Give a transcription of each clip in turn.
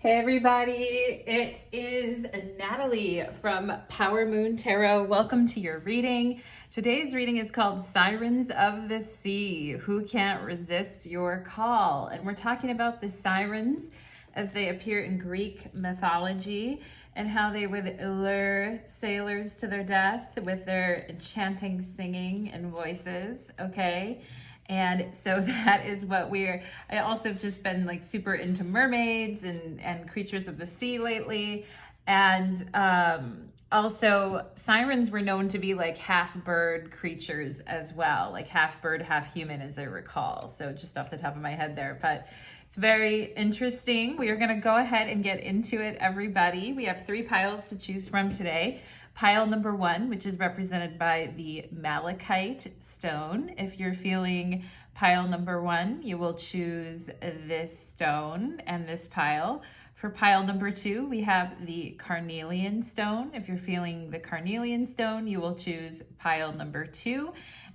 Hey everybody, it is Natalie from Power Moon Tarot. Welcome to your reading. Today's reading is called Sirens of the Sea. Who can't resist your call? And we're talking about the sirens as they appear in Greek mythology and how they would lure sailors to their death with their enchanting singing and voices, okay? And so that is what I also have just been like super into mermaids and creatures of the sea lately. And also sirens were known to be like half bird creatures as well, like half bird, half human, as I recall. So just off the top of my head there, but it's very interesting. We are going to go ahead and get into it, everybody. We have 3 piles to choose from today. Pile number 1, which is represented by the Malachite stone. If you're feeling pile number 1, you will choose this stone and this pile. For pile number 2, we have the Carnelian stone. If you're feeling the Carnelian stone, you will choose pile number 2.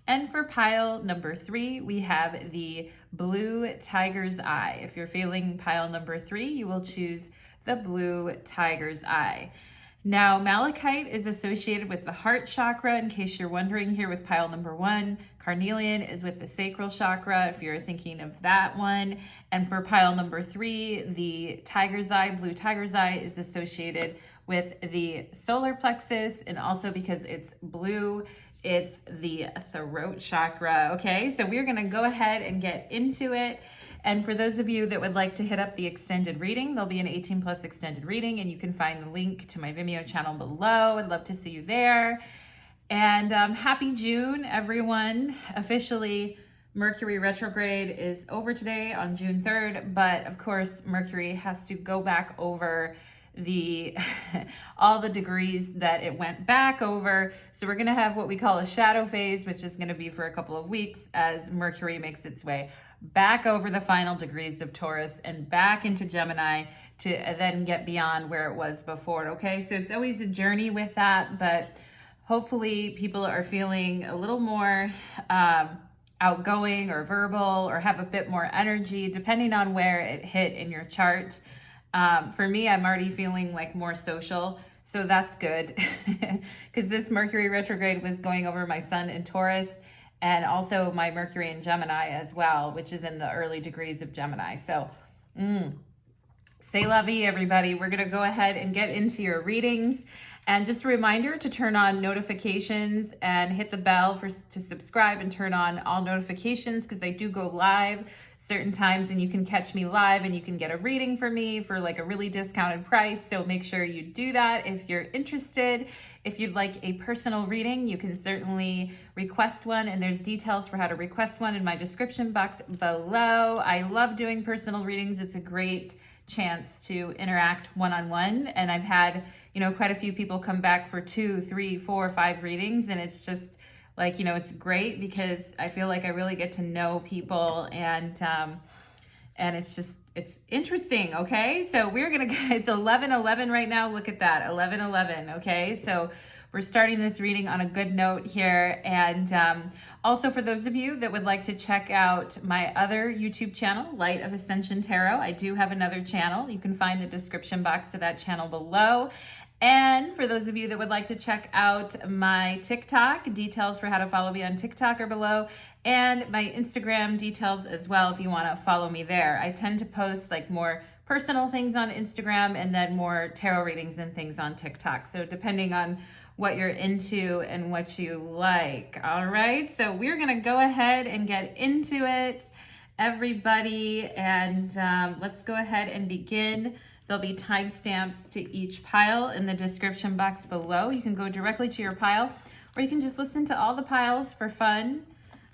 And for pile number 3, we have the blue tiger's eye. If you're feeling pile number 3, you will choose the blue tiger's eye. Now, Malachite is associated with the heart chakra, in case you're wondering here with pile number 1. Carnelian is with the sacral chakra, if you're thinking of that one. And for pile number 3, the tiger's eye, blue tiger's eye, is associated with the solar plexus, and also because it's blue, it's the throat chakra, okay? So we're gonna go ahead and get into it. And for those of you that would like to hit up the extended reading, there'll be an 18+ extended reading, and you can find the link to my Vimeo channel below. I'd love to see you there. And happy June, everyone. Officially, Mercury retrograde is over today on June 3rd, but of course, Mercury has to go back over all the degrees that it went back over. So we're gonna have what we call a shadow phase, which is gonna be for a couple of weeks as Mercury makes its way back over the final degrees of Taurus and back into Gemini to then get beyond where it was before, okay? So it's always a journey with that, but hopefully people are feeling a little more outgoing or verbal or have a bit more energy, depending on where it hit in your chart. For me, I'm already feeling like more social, so that's good because this Mercury retrograde was going over my sun in Taurus, and also my Mercury in Gemini as well, which is in the early degrees of Gemini. So, say la vie, everybody. We're gonna go ahead and get into your readings. And just a reminder to turn on notifications and hit the bell to subscribe and turn on all notifications, because I do go live certain times and you can catch me live and you can get a reading for me for like a really discounted price. So make sure you do that if you're interested. If you'd like a personal reading, you can certainly request one, and there's details for how to request one in my description box below. I love doing personal readings. It's a great chance to interact one-on-one, and I've had quite a few people come back for 2, 3, 4, 5 readings, and it's just like, it's great because I feel like I really get to know people, and it's interesting, okay? So it's 11:11 right now. Look at that, 11:11, okay? So we're starting this reading on a good note here. And also for those of you that would like to check out my other YouTube channel, Light of Ascension Tarot, I do have another channel. You can find the description box to that channel below. And for those of you that would like to check out my TikTok, details for how to follow me on TikTok are below, and my Instagram details as well if you want to follow me there. I tend to post like more personal things on Instagram and then more tarot readings and things on TikTok. So depending on what you're into and what you like. All right, so we're gonna go ahead and get into it, everybody, and let's go ahead and begin. There'll be timestamps to each pile in the description box below. You can go directly to your pile, or you can just listen to all the piles for fun.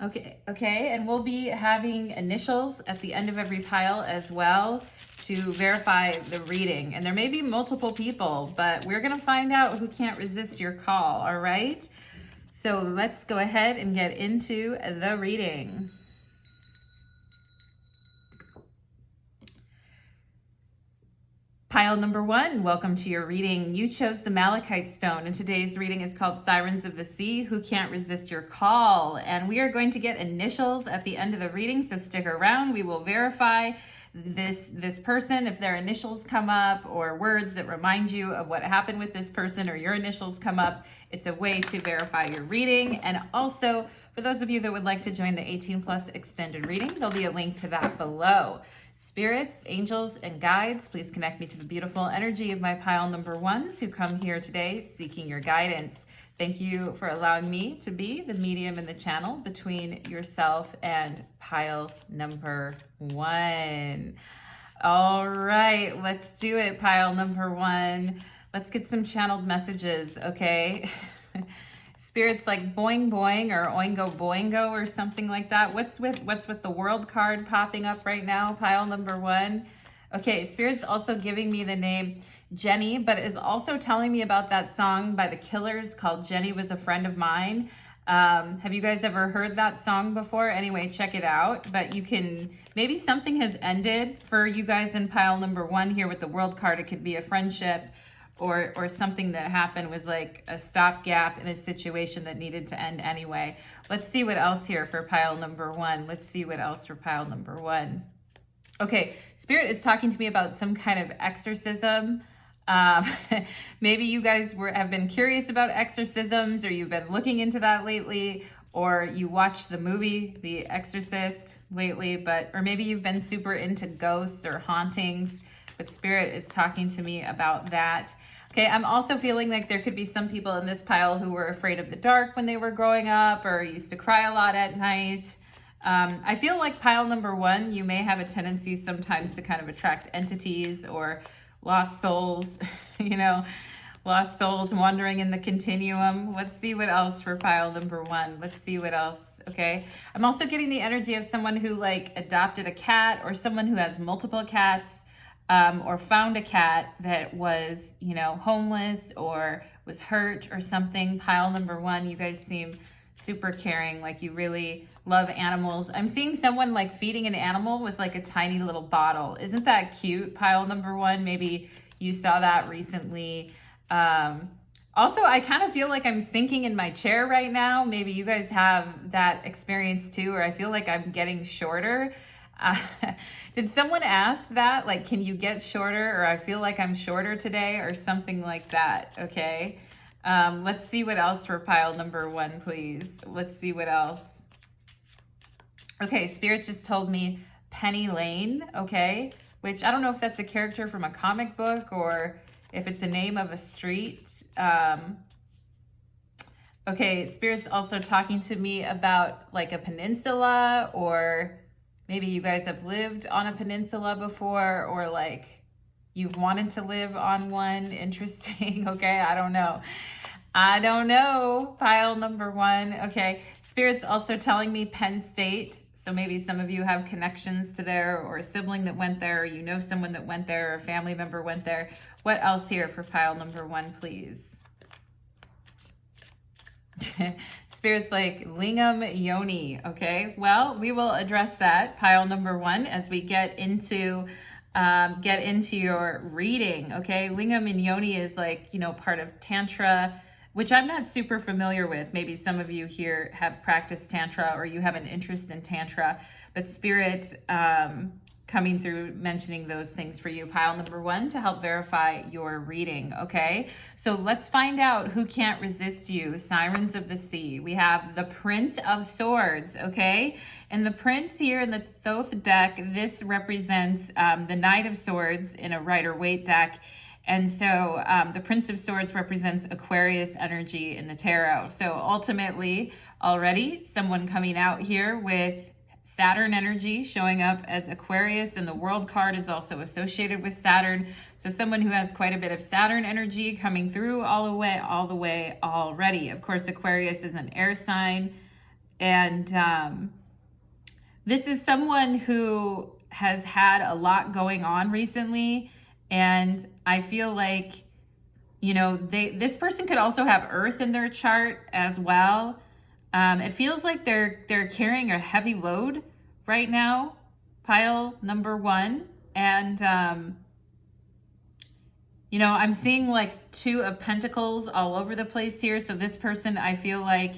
Okay, and we'll be having initials at the end of every pile as well to verify the reading. And there may be multiple people, but we're gonna find out who can't resist your call, all right? So let's go ahead and get into the reading. Pile number 1, welcome to your reading. You chose the Malachite stone, and today's reading is called Sirens of the Sea, Who Can't Resist Your Call? And we are going to get initials at the end of the reading, so stick around. We will verify this person, if their initials come up or words that remind you of what happened with this person or your initials come up, it's a way to verify your reading. And also, for those of you that would like to join the 18+ extended reading, there'll be a link to that below. Spirits, angels, and guides, please connect me to the beautiful energy of my pile number ones who come here today seeking your guidance. Thank you for allowing me to be the medium in the channel between yourself and pile number one. All right, let's do it, pile number one. Let's get some channeled messages, okay? Spirits like boing boing or oingo boingo or something like that. What's with the world card popping up right now, pile number one? Okay, Spirit's also giving me the name Jenny, but is also telling me about that song by the Killers called Jenny Was a Friend of Mine. Have you guys ever heard that song before? Anyway, check it out. But you can, maybe something has ended for you guys in pile number one here with the world card. It could be a friendship or something that happened was like a stopgap in a situation that needed to end anyway. Let's see what else here for pile number one. Let's see what else for pile number one. Okay, Spirit is talking to me about some kind of exorcism. Maybe you guys have been curious about exorcisms, or you've been looking into that lately, or you watched the movie The Exorcist lately, or maybe you've been super into ghosts or hauntings, but Spirit is talking to me about that. Okay, I'm also feeling like there could be some people in this pile who were afraid of the dark when they were growing up, or used to cry a lot at night. I feel like pile number one, you may have a tendency sometimes to kind of attract entities or lost souls, lost souls wandering in the continuum. Let's see what else for pile number one. Let's see what else, okay? I'm also getting the energy of someone who like adopted a cat, or someone who has multiple cats, or found a cat that was, homeless or was hurt or something. Pile number one, you guys seem super caring, like you really love animals. I'm seeing someone like feeding an animal with like a tiny little bottle. Isn't that cute, pile number one? Maybe you saw that recently. Also, I kind of feel like I'm sinking in my chair right now. Maybe you guys have that experience too, or I feel like I'm getting shorter. Did someone ask that? Like, can you get shorter? Or I feel like I'm shorter today, or something like that, okay? Let's see what else for pile number one, please. Let's see what else. Okay, Spirit just told me Penny Lane, okay? Which I don't know if that's a character from a comic book or if it's a name of a street. Okay, Spirit's also talking to me about like a peninsula, or maybe you guys have lived on a peninsula before, or like you've wanted to live on one. Interesting. Okay, I don't know. Pile number one. Okay, Spirit's also telling me Penn State. So maybe some of you have connections to there, or a sibling that went there, or you know someone that went there, or a family member went there. What else here for pile number one, please? Spirit's like lingam yoni. Okay, well, we will address that, pile number one, as we get into your reading. Okay, lingam and yoni is like, part of Tantra, which I'm not super familiar with. Maybe some of you here have practiced Tantra, or you have an interest in Tantra, but Spirit coming through mentioning those things for you, pile number one, to help verify your reading, okay? So let's find out who can't resist you, Sirens of the Sea. We have the Prince of Swords, okay? And the Prince here in the Thoth deck, this represents the Knight of Swords in a Rider-Waite deck. And so the Prince of Swords represents Aquarius energy in the tarot. So ultimately, already someone coming out here with Saturn energy showing up as Aquarius, and the World card is also associated with Saturn. So someone who has quite a bit of Saturn energy coming through all the way already. Of course, Aquarius is an air sign. And this is someone who has had a lot going on recently. And I feel like, this person could also have Earth in their chart as well. It feels like they're carrying a heavy load right now, pile number one. And, I'm seeing like Two of Pentacles all over the place here. So this person, I feel like,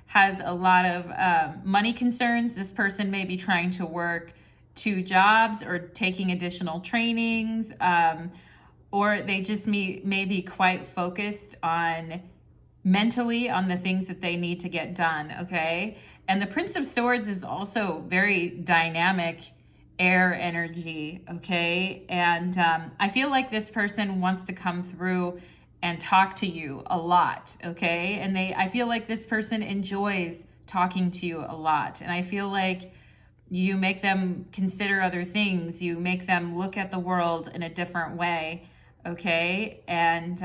has a lot of money concerns. This person may be trying to work 2 jobs or taking additional trainings, or they just may be quite focused on mentally on the things that they need to get done, okay? And the Prince of Swords is also very dynamic air energy, okay? And I feel like this person wants to come through and talk to you a lot, okay? And I feel like this person enjoys talking to you a lot. And I feel like you make them consider other things. You make them look at the world in a different way, okay? And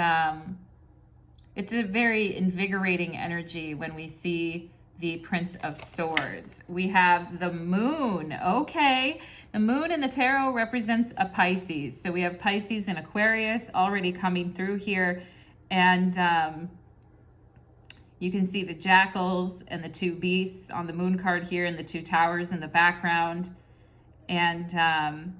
it's a very invigorating energy when we see the Prince of Swords. We have the Moon, okay? The Moon in the tarot represents a Pisces. So we have Pisces and Aquarius already coming through here. And you can see the jackals and the 2 beasts on the Moon card here and the 2 towers in the background. And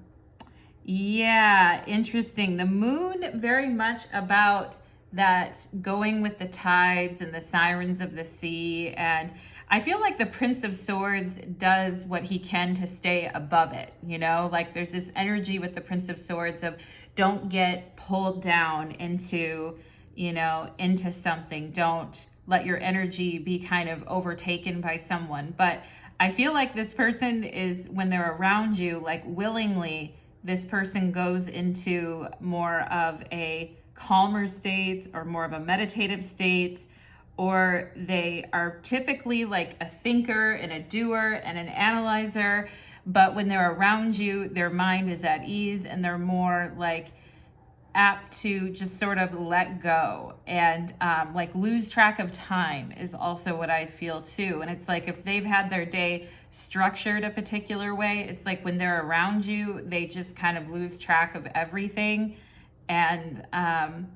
yeah, interesting. The Moon very much about that going with the tides and the sirens of the sea. And I feel like the Prince of Swords does what he can to stay above it, you know? Like there's this energy with the Prince of Swords of don't get pulled down into, you know, into something. Don't let your energy be kind of overtaken by someone. But I feel like this person is, when they're around you, like willingly, this person goes into more of a calmer state or more of a meditative state, or they are typically like a thinker and a doer and an analyzer, but when they're around you, their mind is at ease and they're more like apt to just sort of let go and like lose track of time is also what I feel too. And it's like if they've had their day structured a particular way, it's like when they're around you, they just kind of lose track of everything. And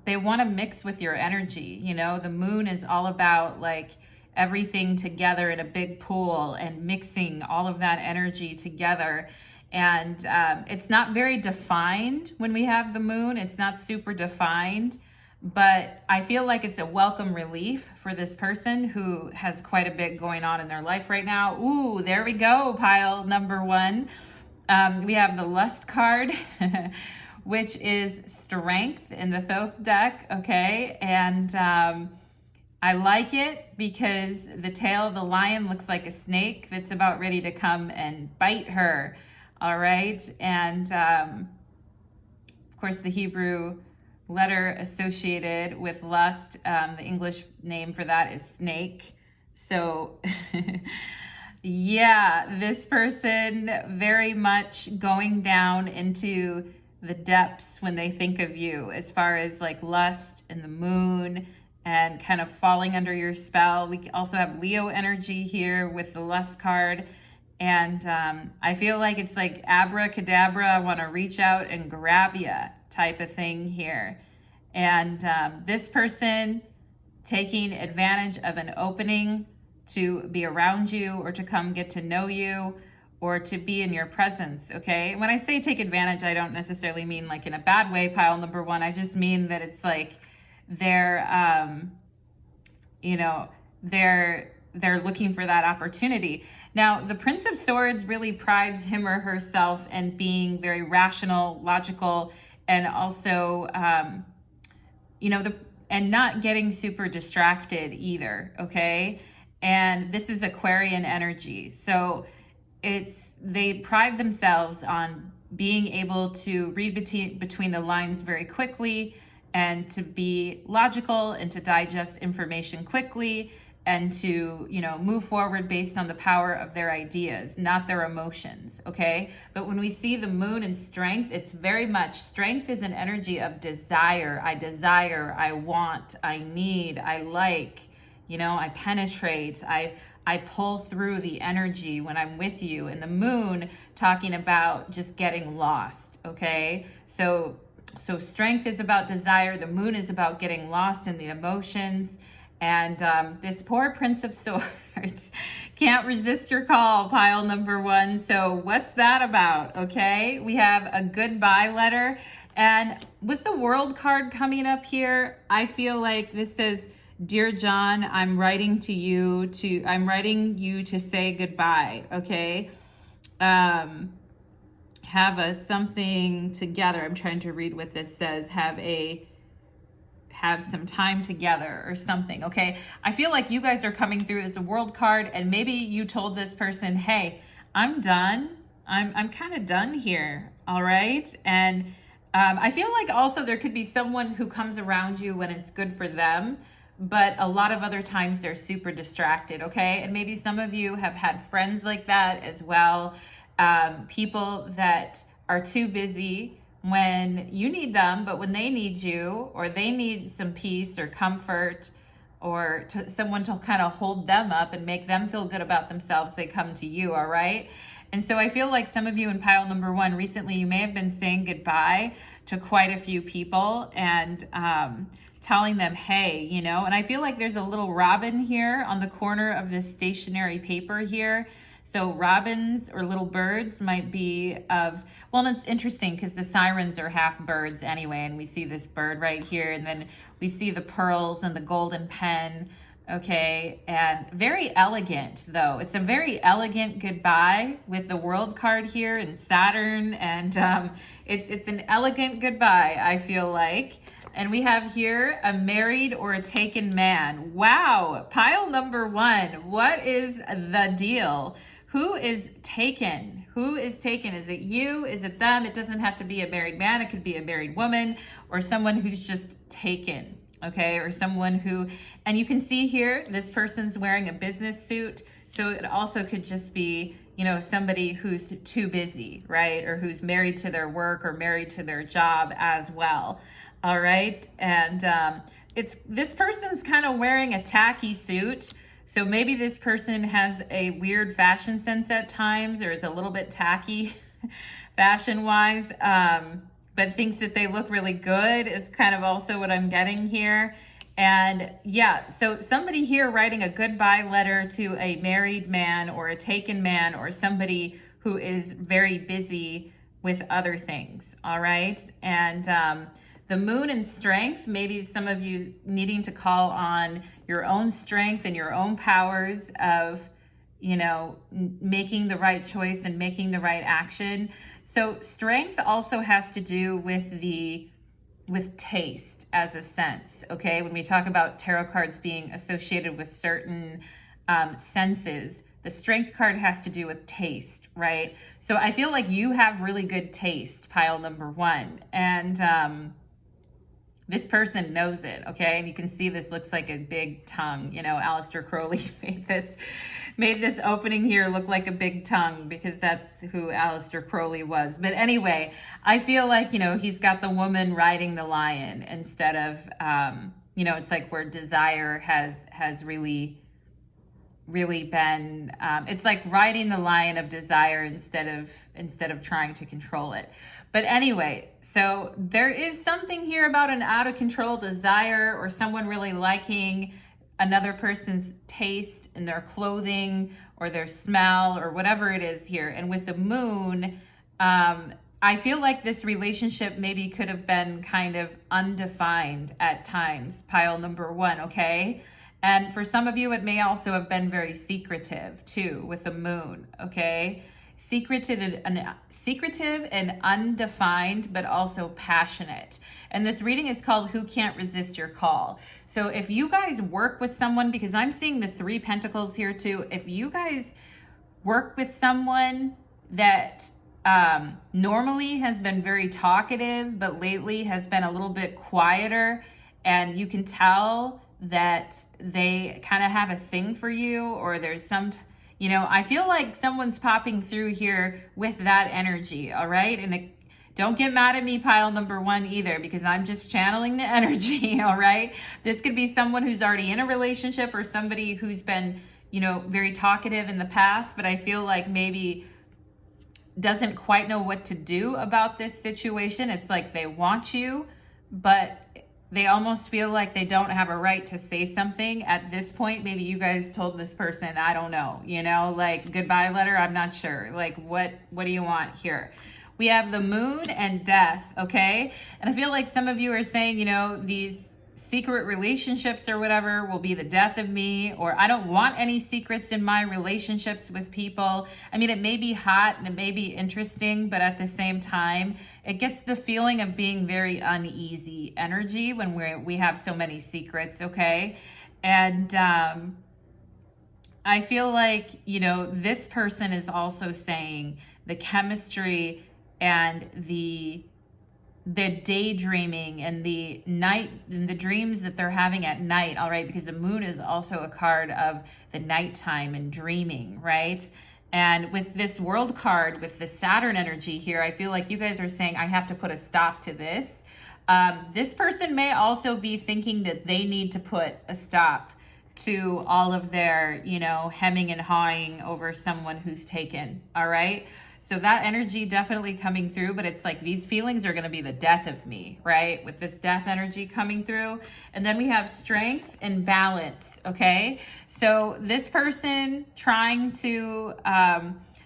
they want to mix with your energy. You know, the Moon is all about like everything together in a big pool and mixing all of that energy together. And it's not very defined when we have the Moon. It's not super defined, but I feel like it's a welcome relief for this person who has quite a bit going on in their life right now. Ooh, there we go, pile number 1. We have the Lust card, which is strength in the Thoth deck, okay? And I like it because the tail of the lion looks like a snake that's about ready to come and bite her, all right? And of course, the Hebrew letter associated with lust, the English name for that is snake. So yeah, this person very much going down into the depths when they think of you, as far as like lust and the Moon and kind of falling under your spell. We also have Leo energy here with the Lust card. And I feel like it's like abracadabra, I want to reach out and grab you type of thing here. And this person taking advantage of an opening to be around you or to come get to know you, or to be in your presence, okay? When I say take advantage, I don't necessarily mean like in a bad way, pile number 1. I just mean that it's like they're, you know, they're looking for that opportunity. Now, the Prince of Swords really prides him or herself in being very rational, logical, and also, you know, and not getting super distracted either, okay? And this is Aquarian energy. So they pride themselves on being able to read between the lines very quickly and to be logical and to digest information quickly and to, you know, move forward based on the power of their ideas, not their emotions, okay? But when we see the Moon in strength, it's very much, strength is an energy of desire. I desire, I want, I need, I like, you know, I penetrate, I pull through the energy when I'm with you. And the Moon talking about just getting lost, okay? So strength is about desire. The Moon is about getting lost in the emotions. And this poor Prince of Swords can't resist your call, pile number 1. So what's that about, okay? We have a goodbye letter. And with the World card coming up here, I feel like this says, Dear John, I'm writing you to say goodbye, okay? something together. I'm trying to read what this says. Have some time together or something. Okay. I feel like you guys are coming through as the World card, and maybe you told this person, hey, I'm done. I'm kind of done here. All right. And I feel like also there could be someone who comes around you when it's good for them, but a lot of other times they're super distracted. Okay. And maybe some of you have had friends like that as well. People that are too busy when you need them, but when they need you, or they need some peace or comfort, or someone to kind of hold them up and make them feel good about themselves, they come to you. All right. And so I feel like some of you in pile number one recently, you may have been saying goodbye to quite a few people and telling them, hey, you know, and I feel like there's a little robin here on the corner of this stationery paper here. So robins or little birds might be of, well, and it's interesting because the sirens are half birds anyway, and we see this bird right here, and then we see the pearls and the golden pen, okay, and very elegant though. It's a very elegant goodbye with the World card here and Saturn, and it's an elegant goodbye, I feel like. And we have here a married or a taken man. Wow, pile number one, what is the deal? Who is taken? Who is taken? Is it you? Is it them? It doesn't have to be a married man. It could be a married woman or someone who's just taken, okay? Or someone who, and you can see here, this person's wearing a business suit. So it also could just be, you know, somebody who's too busy, right? Or who's married to their work or married to their job as well. All right. And this person's kind of wearing a tacky suit. So maybe this person has a weird fashion sense at times, or is a little bit tacky fashion wise, but thinks that they look really good is kind of also what I'm getting here. And yeah, so somebody here writing a goodbye letter to a married man or a taken man or somebody who is very busy with other things. All right. And, the moon and strength, maybe some of you needing to call on your own strength and your own powers of, you know, making the right choice and making the right action. So strength also has to do with taste as a sense, okay? When we talk about tarot cards being associated with certain senses, the strength card has to do with taste, right? So I feel like you have really good taste, pile number one. And, this person knows it, okay? And you can see this looks like a big tongue. You know, Aleister Crowley made this opening here look like a big tongue because that's who Aleister Crowley was. But anyway, I feel like, you know, he's got the woman riding the lion instead of, you know, it's like where desire has really been, it's like riding the lion of desire instead of trying to control it. But anyway, so there is something here about an out of control desire or someone really liking another person's taste in their clothing or their smell or whatever it is here. And with the moon, I feel like this relationship maybe could have been kind of undefined at times, pile number one, okay? And for some of you, it may also have been very secretive too with the moon, okay? Secretive and undefined, but also passionate. And this reading is called Who Can't Resist Your Call. So if you guys work with someone, because I'm seeing the 3 pentacles here too, if you guys work with someone that normally has been very talkative, but lately has been a little bit quieter, and you can tell that they kind of have a thing for you, or there's some, you know, I feel like someone's popping through here with that energy, all right? And don't get mad at me, pile number one, either, because I'm just channeling the energy, all right? This could be someone who's already in a relationship or somebody who's been, you know, very talkative in the past, but I feel like maybe doesn't quite know what to do about this situation. It's like they want you, but they almost feel like they don't have a right to say something at this point. Maybe you guys told this person, I don't know, you know, like goodbye letter, I'm not sure. Like what do you want here? We have the moon and death, okay? And I feel like some of you are saying, you know, these secret relationships or whatever will be the death of me, or I don't want any secrets in my relationships with people. I mean, it may be hot and it may be interesting, but at the same time, it gets the feeling of being very uneasy energy when we have so many secrets, okay? And I feel like, you know, this person is also saying the chemistry and the daydreaming and the night and the dreams that they're having at night, all right, because the moon is also a card of the nighttime and dreaming, right? And with this world card, with the Saturn energy here, I feel like you guys are saying, I have to put a stop to this. This person may also be thinking that they need to put a stop to all of their, you know, hemming and hawing over someone who's taken, all right? So that energy definitely coming through, but it's like these feelings are going to be the death of me, right? With this death energy coming through. And then we have strength and balance, okay? So this person trying to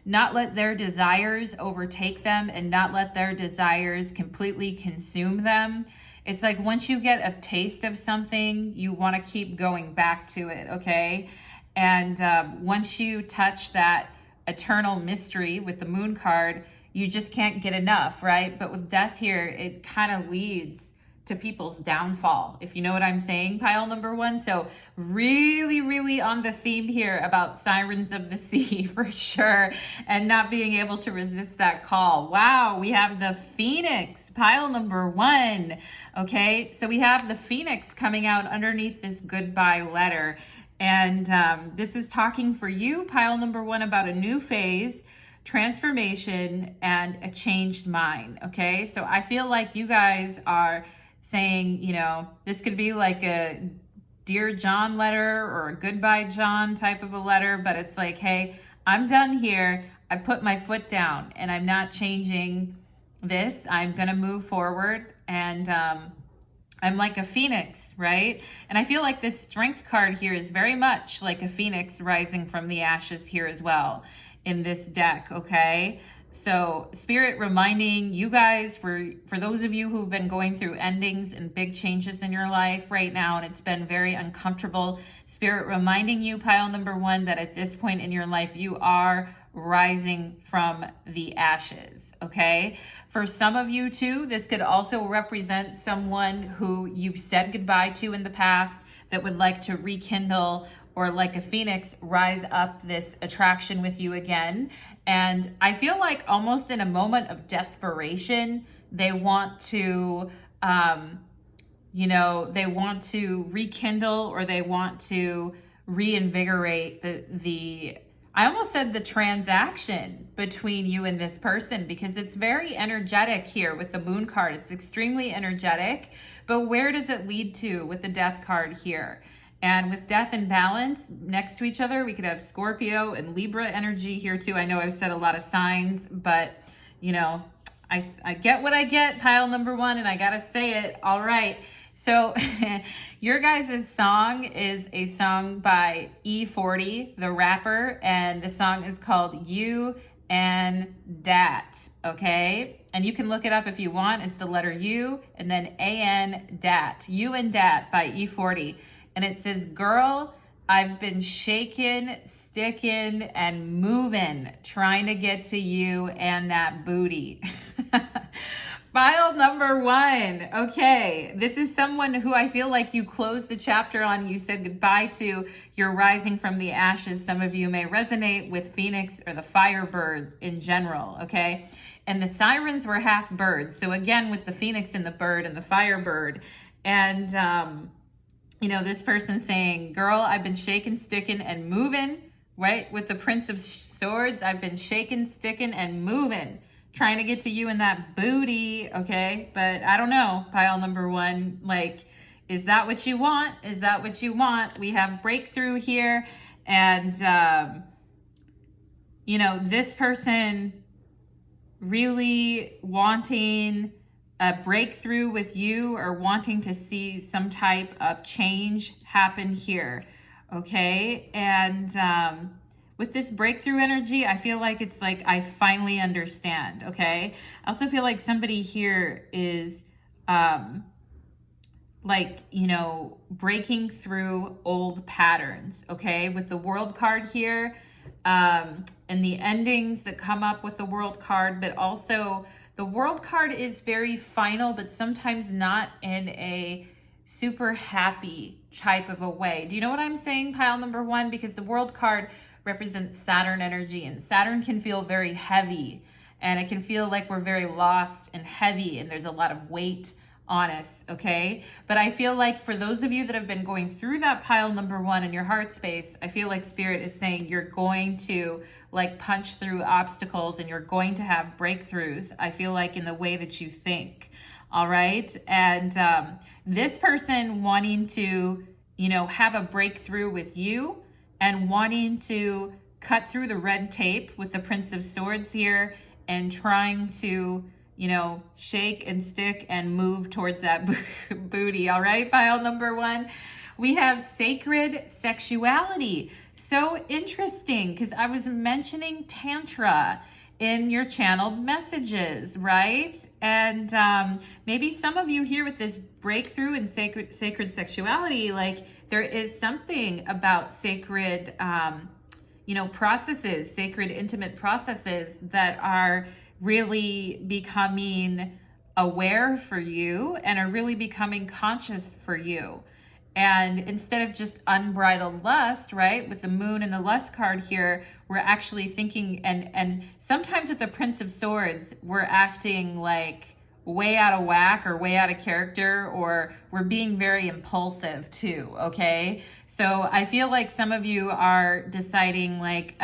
not let their desires overtake them and not let their desires completely consume them. It's like once you get a taste of something, you want to keep going back to it, okay? And once you touch that eternal mystery with the moon card, you just can't get enough, right? But with death here, it kind of leads to people's downfall, if you know what I'm saying, pile number one. So really, really on the theme here about Sirens of the Sea for sure, and not being able to resist that call. Wow, we have the Phoenix, pile number one. Okay, so we have the Phoenix coming out underneath this goodbye letter. And this is talking for you, pile number one, about a new phase, transformation, and a changed mind, okay? So I feel like you guys are saying, you know, this could be like a Dear John letter or a Goodbye John type of a letter, but it's like, hey, I'm done here. I put my foot down and I'm not changing this. I'm going to move forward, and I'm like a phoenix, right? And I feel like this strength card here is very much like a phoenix rising from the ashes here as well in this deck, okay? So Spirit reminding you guys, for those of you who've been going through endings and big changes in your life right now, and it's been very uncomfortable, Spirit reminding you, pile number one, that at this point in your life, you are rising from the ashes, okay? For some of you too, this could also represent someone who you've said goodbye to in the past that would like to rekindle, or like a phoenix, rise up this attraction with you again. And I feel like almost in a moment of desperation, they want to, you know, they want to rekindle, or they want to reinvigorate the I almost said the transaction between you and this person, because it's very energetic here with the moon card. It's extremely energetic, but where does it lead to with the death card here? And with death and balance next to each other, we could have Scorpio and Libra energy here too. I know I've said a lot of signs, but you know, I get what I get, pile number one, and I gotta say it. All right. So your guys' song is a song by E40, the rapper, and the song is called You and Dat, okay? And you can look it up if you want. It's the letter U and then A-N, Dat. You and Dat by E40. And it says, girl, I've been shaking, sticking, and moving, trying to get to you and that booty. File number one. Okay, this is someone who I feel like you closed the chapter on, you said goodbye to, you're rising from the ashes. Some of you may resonate with Phoenix or the Firebird in general, okay? And the Sirens were half birds. So again, with the Phoenix and the bird and the Firebird. And, you know, this person saying, girl, I've been shaking, sticking, and moving, right? With the Prince of Swords, I've been shaking, sticking, and moving, trying to get to you in that booty, okay? But I don't know, pile number one, like, is that what you want? Is that what you want? We have breakthrough here, and, you know, this person really wanting a breakthrough with you, or wanting to see some type of change happen here, okay? And, with this breakthrough energy, I feel like it's like, I finally understand, okay? I also feel like somebody here is like, you know, breaking through old patterns, okay? With the World card here, and the endings that come up with the World card, but also the World card is very final, but sometimes not in a super happy type of a way. Do you know what I'm saying, pile number one? Because the World card represents Saturn energy, and Saturn can feel very heavy, and it can feel like we're very lost and heavy, and there's a lot of weight on us, okay? But I feel like for those of you that have been going through that pile number one in your heart space, I feel like Spirit is saying you're going to like punch through obstacles and you're going to have breakthroughs, I feel like, in the way that you think, all right? And this person wanting to, you know, have a breakthrough with you and wanting to cut through the red tape with the Prince of Swords here and trying to, you know, shake and stick and move towards that booty. All right, pile number one. We have sacred sexuality. So interesting, because I was mentioning Tantra in your channeled messages, right? And maybe some of you here with this breakthrough in sacred sexuality, like there is something about sacred, you know, processes, sacred intimate processes that are really becoming aware for you and are really becoming conscious for you. And instead of just unbridled lust, right, with the moon and the lust card here, we're actually thinking, and sometimes with the Prince of Swords, we're acting like way out of whack or way out of character, or we're being very impulsive too, okay? So I feel like some of you are deciding like,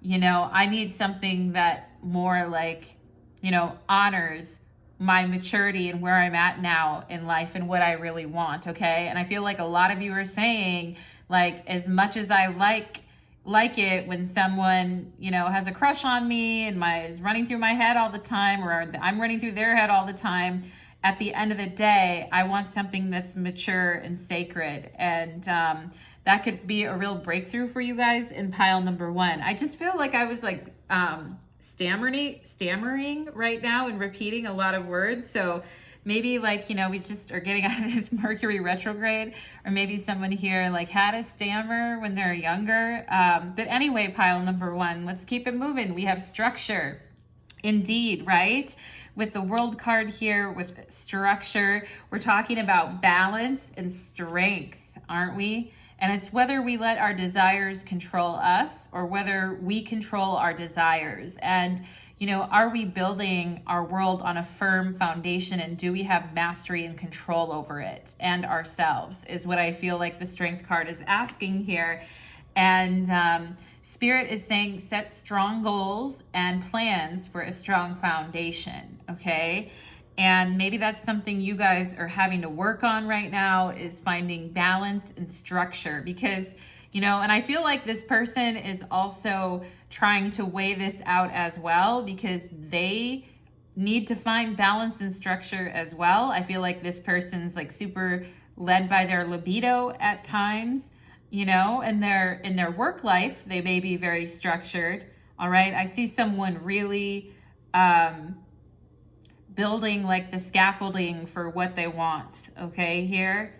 you know, I need something that more like, you know, honors my maturity and where I'm at now in life and what I really want, okay? And I feel like a lot of you are saying, like, as much as I like it when someone, you know, has a crush on me and is running through my head all the time, or I'm running through their head all the time, at the end of the day, I want something that's mature and sacred. And that could be a real breakthrough for you guys in pile number one. I just feel like I was like stammering right now and repeating a lot of words. So maybe like, you know, we just are getting out of this Mercury retrograde, or maybe someone here like had a stammer when they're younger. But anyway, pile number one, let's keep it moving. We have structure. Indeed, right? With the World card here, with structure, we're talking about balance and strength, aren't we? And it's whether we let our desires control us or whether we control our desires. And, you know, are we building our world on a firm foundation, and do we have mastery and control over it and ourselves, is what I feel like the Strength card is asking here. And Spirit is saying set strong goals and plans for a strong foundation, okay? And maybe that's something you guys are having to work on right now, is finding balance and structure, because, you know, and I feel like this person is also trying to weigh this out as well, because they need to find balance and structure as well. I feel like this person's like super led by their libido at times, you know, in their work life, they may be very structured. All right. I see someone really, building like the scaffolding for what they want, okay, here.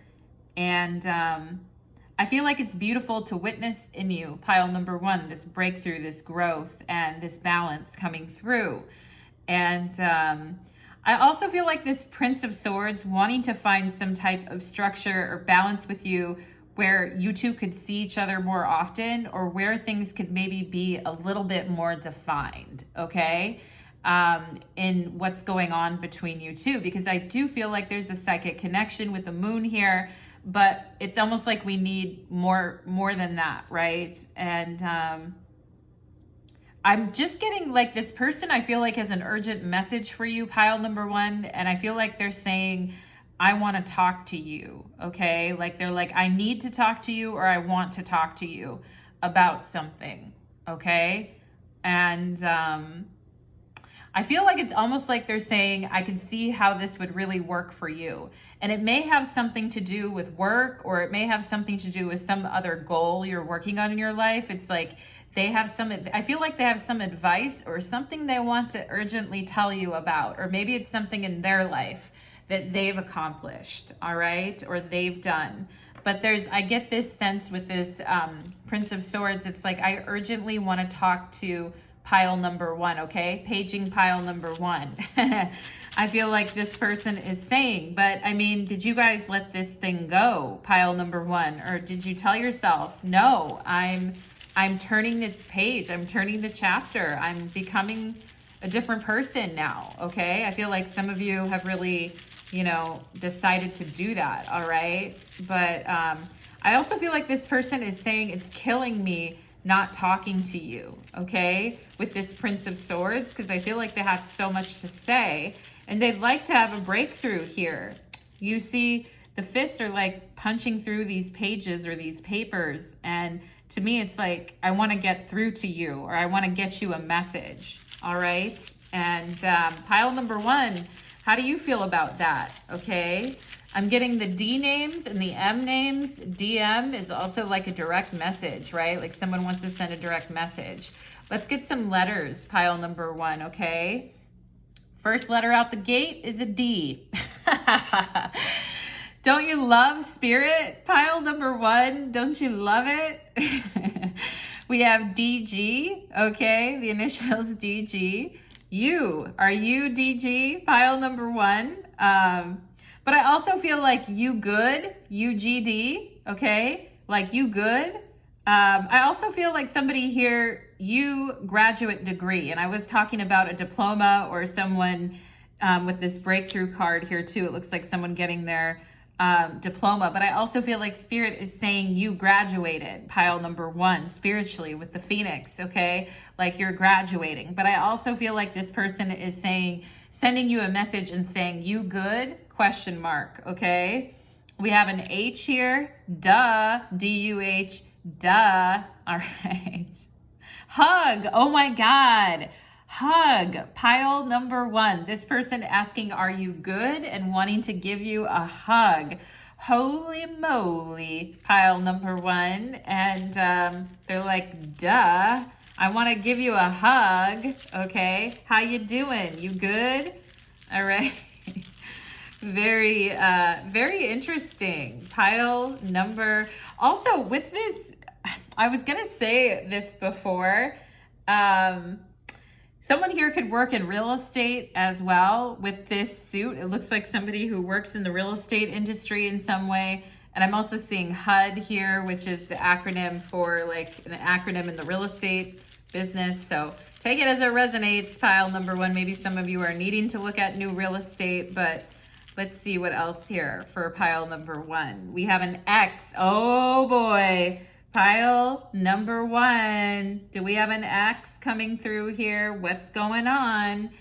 And I feel like it's beautiful to witness in you, pile number one, this breakthrough, this growth, and this balance coming through. And I also feel like this Prince of Swords wanting to find some type of structure or balance with you, where you two could see each other more often, or where things could maybe be a little bit more defined, okay? In what's going on between you two, because I do feel like there's a psychic connection with the moon here, but it's almost like we need more than that, right? And I'm just getting like this person I feel like has an urgent message for you, pile number one, and I feel like they're saying, I want to talk to you, okay? Like they're like, I need to talk to you, or I want to talk to you about something, okay? And I feel like it's almost like they're saying, I can see how this would really work for you. And it may have something to do with work, or it may have something to do with some other goal you're working on in your life. It's like they have I feel like they have some advice or something they want to urgently tell you about, or maybe it's something in their life that they've accomplished, all right, or they've done. But I get this sense with this Prince of Swords, it's like I urgently want to talk to pile number one, okay? Paging pile number one. I feel like this person is saying, but I mean, did you guys let this thing go, pile number one? Or did you tell yourself, no, I'm turning the page, I'm turning the chapter, I'm becoming a different person now, okay? I feel like some of you have really, you know, decided to do that, all right? But I also feel like this person is saying it's killing me not talking to you, okay? With this Prince of Swords, because I feel like they have so much to say and they'd like to have a breakthrough here. You see, the fists are like punching through these pages or these papers. And to me, it's like, I want to get through to you, or I want to get you a message, all right? And pile number one, how do you feel about that, okay? I'm getting the D names and the M names. DM is also like a direct message, right? Like someone wants to send a direct message. Let's get some letters, pile number one, okay? First letter out the gate is a D. Don't you love spirit, pile number one? Don't you love it? We have DG, okay? The initials DG. Are you DG, pile number one? But I also feel like you good, UGD, okay? Like you good. I also feel like somebody here, you graduate degree. And I was talking about a diploma or someone with this breakthrough card here too. It looks like someone getting their diploma. But I also feel like Spirit is saying you graduated, pile number one, spiritually with the Phoenix, okay? Like you're graduating. But I also feel like this person is saying, sending you a message and saying, you good? Question mark, okay? We have an H here, duh, D-U-H, duh, all right. Hug, oh my God, hug, pile number one. This person asking, are you good? And wanting to give you a hug. Holy moly, pile number one. And they're like, duh, I want to give you a hug, okay? How you doing? You good? All right. Very, very interesting. Pile number. Also, with this, I was going to say this before. Someone here could work in real estate as well with this suit. It looks like somebody who works in the real estate industry in some way. And I'm also seeing HUD here, which is the acronym for like an acronym in the real estate business. So take it as it resonates, pile number one. Maybe some of you are needing to look at new real estate, but let's see what else here for pile number one. We have an X. Oh boy, pile number one. Do we have an X coming through here? What's going on?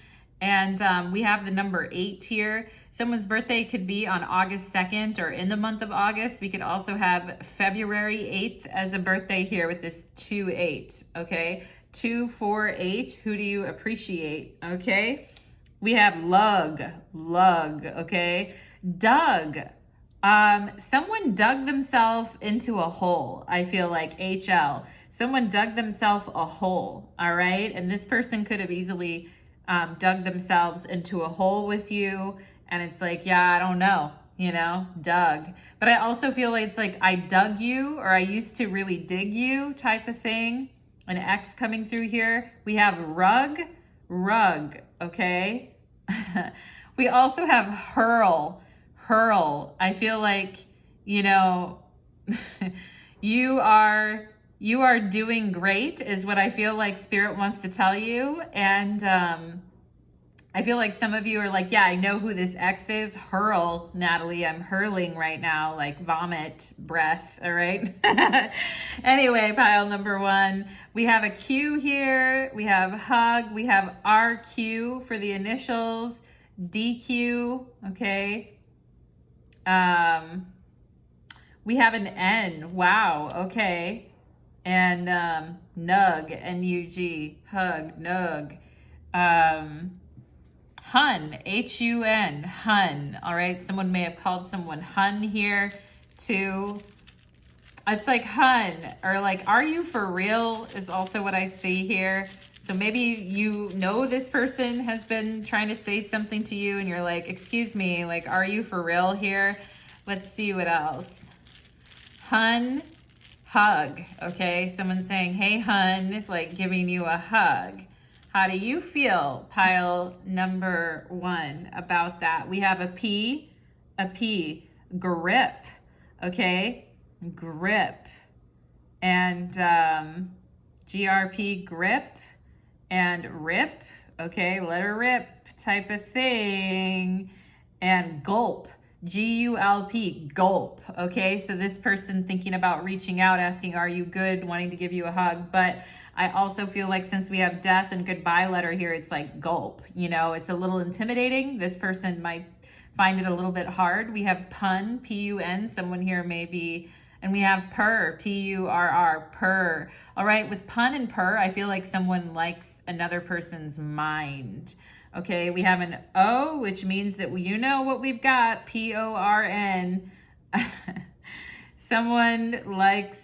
And we have the number 8 here. Someone's birthday could be on August 2nd or in the month of August. We could also have February 8th as a birthday here with this 2-8, okay? 2-4-8, who do you appreciate, okay? We have lug, okay? Dug, someone dug themselves into a hole. I feel like HL, someone dug themselves a hole, all right? And this person could have easily dug themselves into a hole with you. And it's like, yeah, I don't know, you know, dug. But I also feel like it's like I dug you, or I used to really dig you type of thing. An X coming through here. We have rug, okay? We also have hurl. I feel like, you know, you are doing great is what I feel like Spirit wants to tell you. And I feel like some of you are like, yeah, I know who this X is. Hurl, Natalie. I'm hurling right now, like vomit, breath, all right? Anyway, pile number one. We have a Q here. We have hug. We have RQ for the initials. DQ, okay? We have an N. Wow, okay. And nug, N-U-G, hug, nug. Hun, H-U-N, Hun, all right? Someone may have called someone Hun here too. It's like Hun, or like, are you for real is also what I see here. So maybe you know this person has been trying to say something to you and you're like, excuse me, like, are you for real here? Let's see what else. Hun, hug, okay? Someone's saying, hey, hun, like giving you a hug. How do you feel, pile number 1, about that? We have a P, grip, okay? Grip. And GRP, grip. And rip, okay, let her rip type of thing. And gulp, G-U-L-P, gulp, okay? So this person thinking about reaching out, asking, are you good, wanting to give you a hug. But I also feel like since we have death and goodbye letter here, it's like gulp, you know, it's a little intimidating. This person might find it a little bit hard. We have pun, P-U-N, someone here may be. And we have purr, P-U-R-R, purr. All right, with pun and purr, I feel like someone likes another person's mind. Okay, we have an O, which means that you know what we've got, P-O-R-N. Someone likes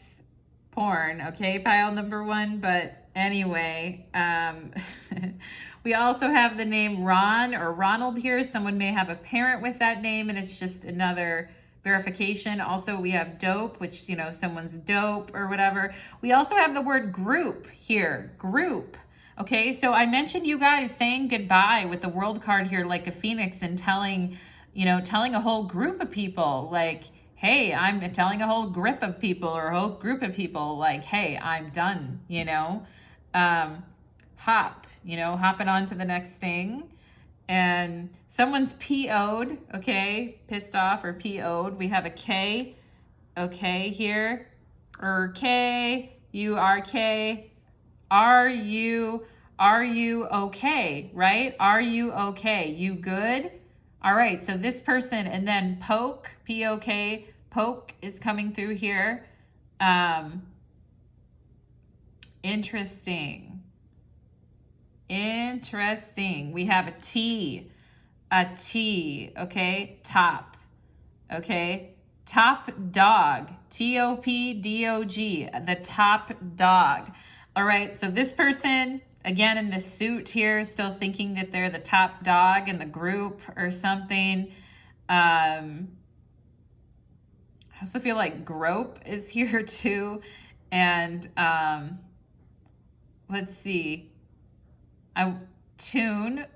porn, okay, pile number 1. But anyway, we also have the name Ron or Ronald here. Someone may have a parent with that name, and it's just another verification. Also, we have dope, which, you know, someone's dope or whatever. We also have the word group here, group. Okay, so I mentioned you guys saying goodbye with the world card here like a phoenix and telling a whole group of people like, hey, I'm telling a whole grip of people or a whole group of people like, hey, I'm done, you know. Hop, you know, hopping on to the next thing. And someone's PO'd, okay, pissed off or PO'd. We have a K, okay, here, or K, U-R-K. Are you okay, right? Are you okay? You good? All right, so this person, and then poke, P-O-K, poke is coming through here. Interesting. We have a T, okay, top, okay, top dog, T-O-P-D-O-G, the top dog. All right, so this person, again, in this suit here, still thinking that they're the top dog in the group or something. I also feel like grope is here too. And let's see. Tune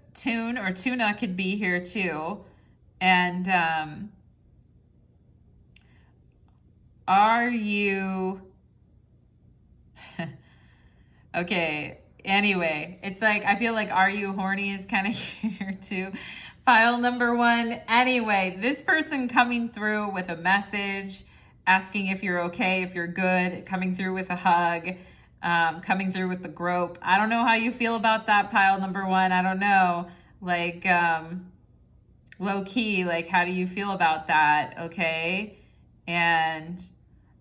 or tuna could be here too. And are you okay, anyway, it's like I feel like are you horny is kind of here too. File number 1. Anyway, this person coming through with a message, asking if you're okay, if you're good, coming through with a hug. Coming through with the grope. I don't know how you feel about that, pile number 1. I don't know. Like, low key, like, how do you feel about that? Okay. And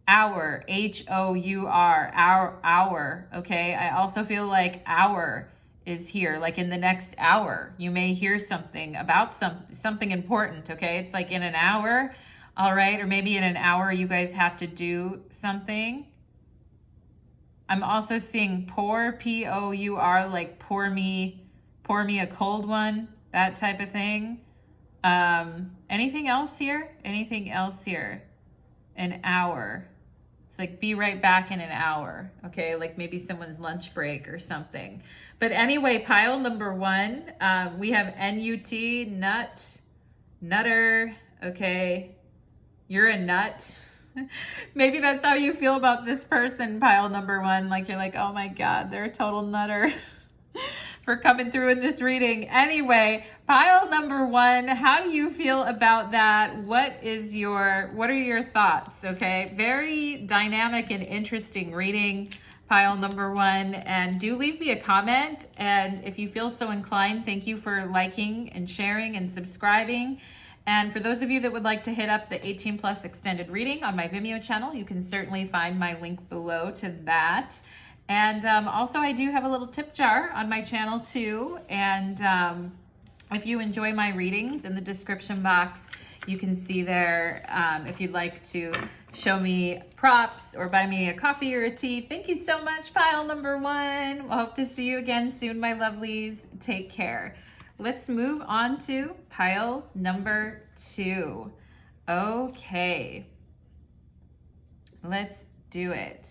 hour, H-O-U-R, hour. Okay. I also feel like hour is here, like in the next hour. You may hear something about something important. Okay. It's like in an hour. All right. Or maybe in an hour, you guys have to do something. I'm also seeing pour, P-O-U-R, like pour me a cold one, that type of thing. Anything else here? An hour. It's like be right back in an hour, okay? Like maybe someone's lunch break or something. But anyway, pile number 1, we have N-U-T, nut, nutter, okay? You're a nut. Maybe that's how you feel about this person, pile number 1. Like you're like, oh my God, they're a total nutter for coming through in this reading. Anyway, pile number 1, how do you feel about that? What are your thoughts? Okay, very dynamic and interesting reading, pile number 1. And do leave me a comment. And if you feel so inclined, thank you for liking and sharing and subscribing. And for those of you that would like to hit up the 18 plus extended reading on my Vimeo channel, you can certainly find my link below to that. And also I do have a little tip jar on my channel too. And if you enjoy my readings, in the description box, You can see there if you'd like to show me props or buy me a coffee or a tea. Thank you so much, pile number 1. I hope to see you again soon, my lovelies. Take care. Let's move on to pile number 2. Okay. Let's do it.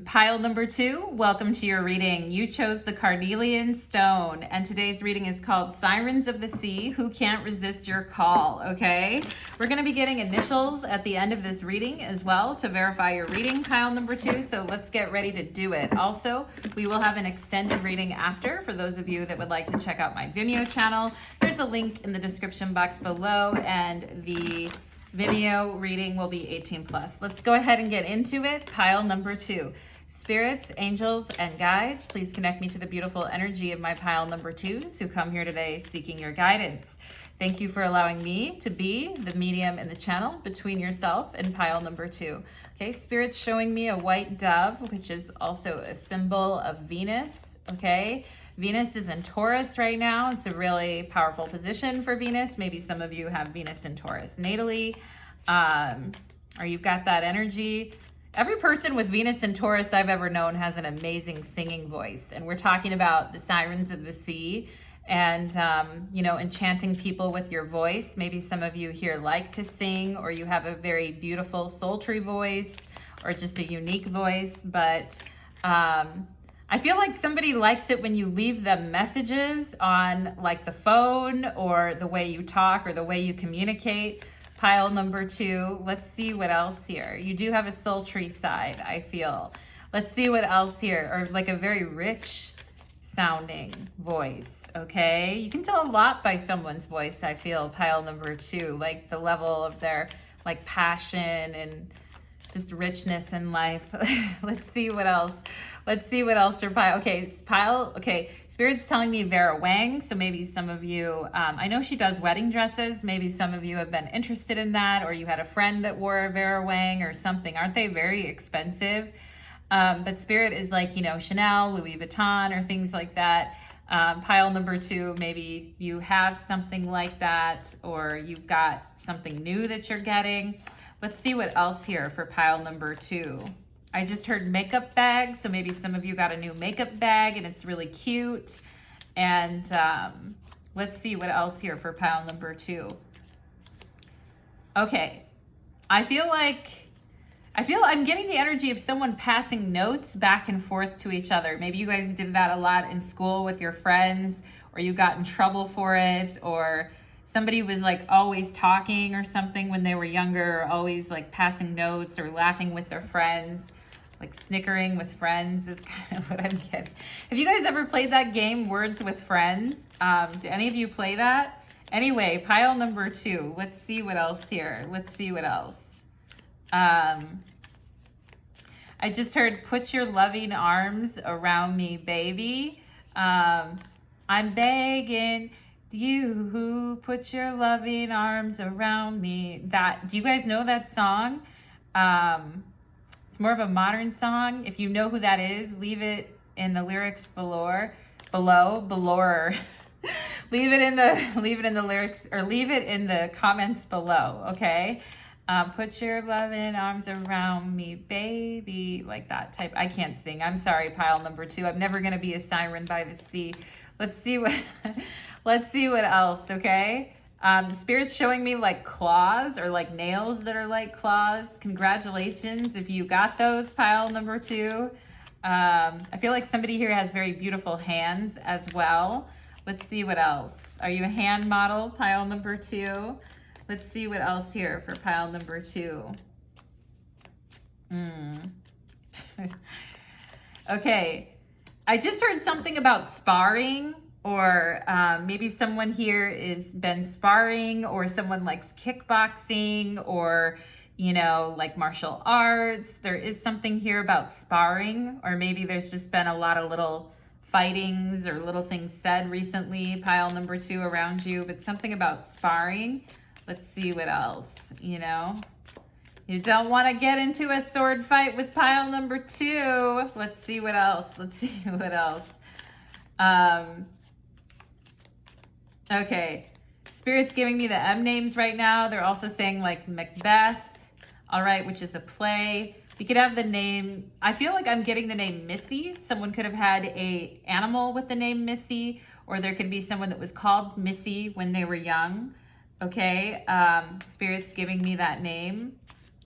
Pile number 2, welcome to your reading. You chose the Carnelian stone, and today's reading is called Sirens of the Sea, Who Can't Resist Your Call, okay? We're going to be getting initials at the end of this reading as well to verify your reading, pile number 2, so let's get ready to do it. Also, we will have an extended reading after for those of you that would like to check out my Vimeo channel. There's a link in the description box below, and the Vimeo reading will be 18 plus. Let's go ahead and get into it. Pile number 2. Spirits, angels, and guides, please connect me to the beautiful energy of my pile number 2s who come here today seeking your guidance. Thank you for allowing me to be the medium in the channel between yourself and pile number 2. Okay, Spirit's showing me a white dove, which is also a symbol of Venus, okay? Venus is in Taurus right now. It's a really powerful position for Venus. Maybe some of you have Venus in Taurus natally, or you've got that energy. Every person with Venus in Taurus I've ever known has an amazing singing voice. And we're talking about the Sirens of the Sea and, you know, enchanting people with your voice. Maybe some of you here like to sing, or you have a very beautiful, sultry voice, or just a unique voice. But I feel like somebody likes it when you leave them messages on like the phone, or the way you talk, or the way you communicate. Pile number 2, let's see what else here. You do have a sultry side, I feel. Let's see what else here, or like a very rich sounding voice, okay? You can tell a lot by someone's voice, I feel, pile number 2, like the level of their like passion and just richness in life. Let's see what else. Let's see what else your pile. Okay, pile. Okay, Spirit's telling me Vera Wang. So maybe some of you, I know she does wedding dresses. Maybe some of you have been interested in that, or you had a friend that wore a Vera Wang or something. Aren't they very expensive? But Spirit is like, you know, Chanel, Louis Vuitton, or things like that. Pile number 2, maybe you have something like that, or you've got something new that you're getting. Let's see what else here for pile number 2. I just heard makeup bag, so maybe some of you got a new makeup bag and it's really cute. And let's see what else here for pile number 2. Okay, I feel I'm getting the energy of someone passing notes back and forth to each other. Maybe you guys did that a lot in school with your friends, or you got in trouble for it, or somebody was like always talking or something when they were younger, or always like passing notes or laughing with their friends. Like snickering with friends is kind of what I'm getting. Have you guys ever played that game, Words with Friends? Do any of you play that? Anyway, pile number 2. Let's see what else here. Let's see what else. I just heard, put your loving arms around me, baby. I'm begging you, put your loving arms around me. Do you guys know that song? It's more of a modern song. If you know who that is, leave it in the lyrics below. leave it in the lyrics, or leave it in the comments below, okay? Put your loving arms around me, baby, like that type. I can't sing. I'm sorry, pile number 2. I'm never gonna be a siren by the sea. Let's see what else, okay? Spirit's showing me like claws, or like nails that are like claws. Congratulations if you got those, pile number 2. I feel like somebody here has very beautiful hands as well. Let's see what else. Are you a hand model, pile number 2? Let's see what else here for pile number 2. Okay, I just heard something about sparring, or maybe someone here has been sparring, or someone likes kickboxing, or, you know, like martial arts. There is something here about sparring, or maybe there's just been a lot of little fightings or little things said recently, pile number 2, around you, but something about sparring. Let's see what else, you know. You don't want to get into a sword fight with pile number 2. Let's see what else. Okay. Spirit's giving me the M names right now. They're also saying like Macbeth, all right, which is a play. You could have the name, I feel like I'm getting the name Missy. Someone could have had a animal with the name Missy, or there could be someone that was called Missy when they were young, okay? Spirit's giving me that name.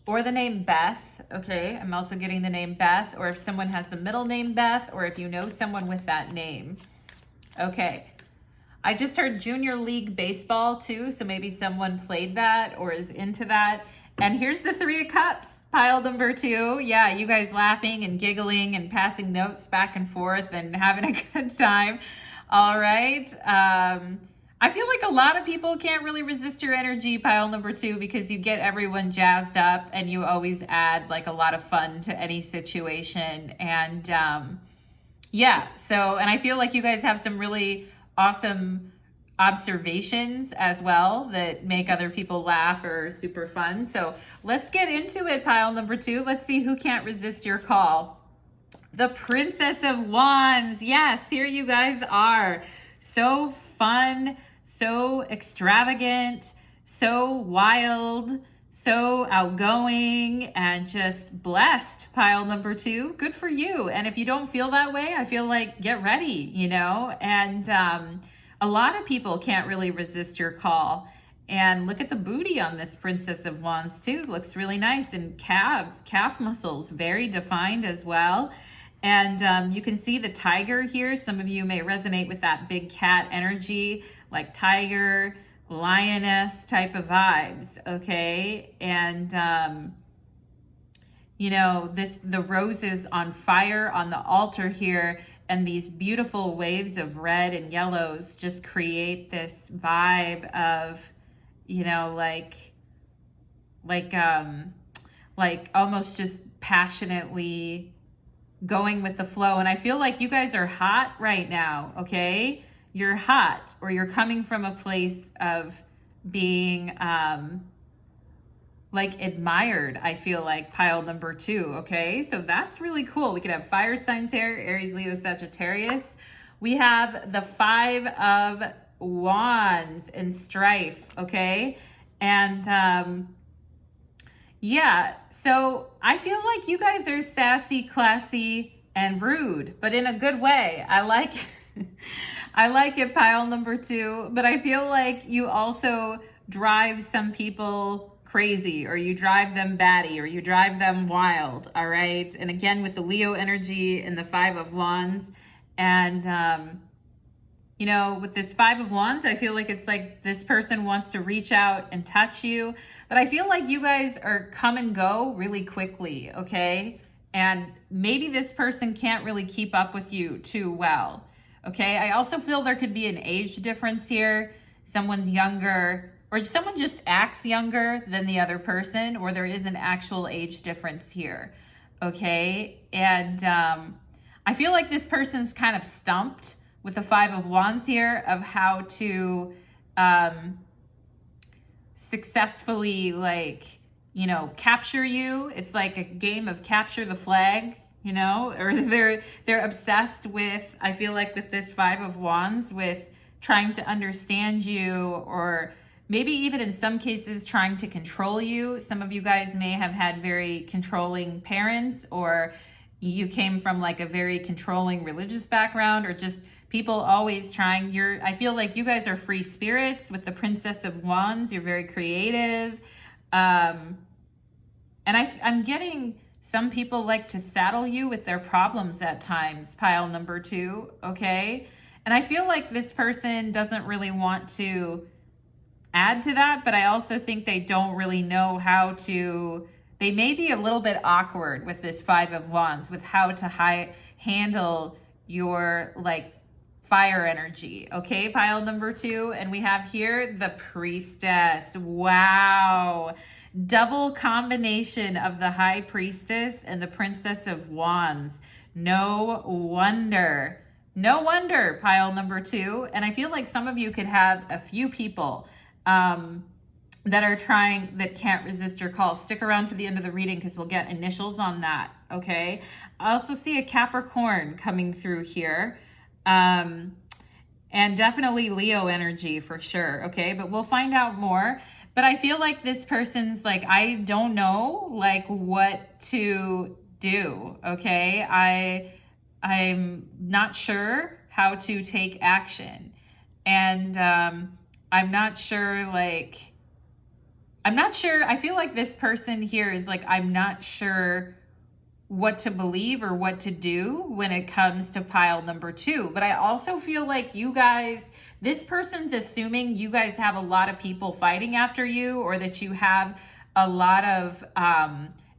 Or the name Beth, okay? I'm also getting the name Beth, or if someone has the middle name Beth, or if you know someone with that name. Okay. I just heard Junior League Baseball too, so maybe someone played that or is into that. And here's the Three of Cups, pile number 2. Yeah, you guys laughing and giggling and passing notes back and forth and having a good time. All right. I feel like a lot of people can't really resist your energy, pile number 2, because you get everyone jazzed up and you always add like a lot of fun to any situation. And yeah, so, and I feel like you guys have some really awesome observations as well that make other people laugh or super fun. So let's get into it, pile number 2. Let's see who can't resist your call. The Princess of Wands. Yes, here you guys are. So fun, so extravagant, so wild, so outgoing, and just blessed, pile number 2. Good for you. And if you don't feel that way, I feel like get ready, you know? And a lot of people can't really resist your call. And look at the booty on this Princess of Wands too. Looks really nice. And calf muscles, very defined as well. And you can see the tiger here. Some of you may resonate with that big cat energy, like tiger, lioness type of vibes, okay? And, you know, the roses on fire on the altar here, and these beautiful waves of red and yellows just create this vibe of, you know, like almost just passionately going with the flow. And I feel like you guys are hot right now, okay? You're hot, or you're coming from a place of being like admired, I feel like, pile number 2, okay? So that's really cool. We could have fire signs here, Aries, Leo, Sagittarius. We have the 5 of Wands and strife, okay? And yeah, so I feel like you guys are sassy, classy, and rude, but in a good way. I like I like it, pile number 2, but I feel like you also drive some people crazy, or you drive them batty, or you drive them wild, all right? And again, with the Leo energy and the 5 of Wands, and you know, with this 5 of Wands, I feel like it's like this person wants to reach out and touch you, but I feel like you guys are come and go really quickly, okay? And maybe this person can't really keep up with you too well, okay? I also feel there could be an age difference here. Someone's younger, or someone just acts younger than the other person, or there is an actual age difference here, okay? And I feel like this person's kind of stumped with the 5 of Wands here of how to successfully, like, you know, capture you. It's like a game of capture the flag, you know, or they're obsessed with, I feel like with this 5 of Wands, with trying to understand you, or maybe even in some cases trying to control you. Some of you guys may have had very controlling parents, or you came from like a very controlling religious background, or just people always trying. I feel like you guys are free spirits with the Princess of Wands. You're very creative. And I'm getting some people like to saddle you with their problems at times, pile number 2, okay? And I feel like this person doesn't really want to add to that, but I also think they don't really know how to, they may be a little bit awkward with this 5 of Wands, with how to handle your like fire energy, okay, pile number 2. And we have here the Priestess. Wow. Double combination of the High Priestess and the Princess of Wands. No wonder, pile number 2. And I feel like some of you could have a few people that can't resist your call. Stick around to the end of the reading because we'll get initials on that, okay? I also see a Capricorn coming through here. And and definitely Leo energy for sure. Okay, but we'll find out more. But I feel like this person's like, I don't know like what to do. Okay, I'm not sure how to take action, and I'm not sure like, I'm not sure. I feel like this person here is like, I'm not sure what to believe or what to do when it comes to pile number 2. But I also feel like you guys, this person's assuming you guys have a lot of people fighting after you, or that you have a lot of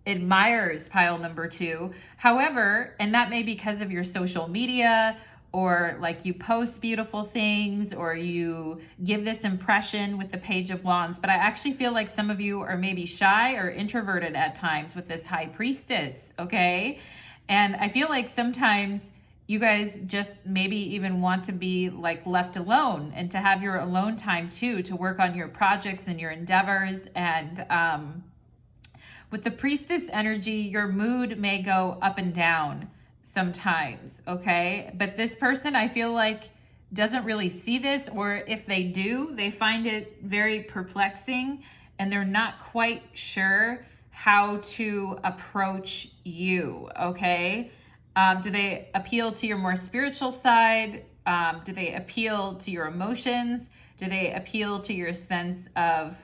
admirers, pile number 2. However, and that may be because of your social media, or like you post beautiful things, or you give this impression with the Page of Wands. But I actually feel like some of you are maybe shy or introverted at times with this High Priestess, okay? And I feel like sometimes you guys just maybe even want to be like left alone, and to have your alone time too, to work on your projects and your endeavors. And with the Priestess energy, your mood may go up and down sometimes, okay? But this person, I feel like, doesn't really see this, or if they do, they find it very perplexing, and they're not quite sure how to approach you, okay? Do they appeal to your more spiritual side? Do they appeal to your emotions? Do they appeal to your sense of,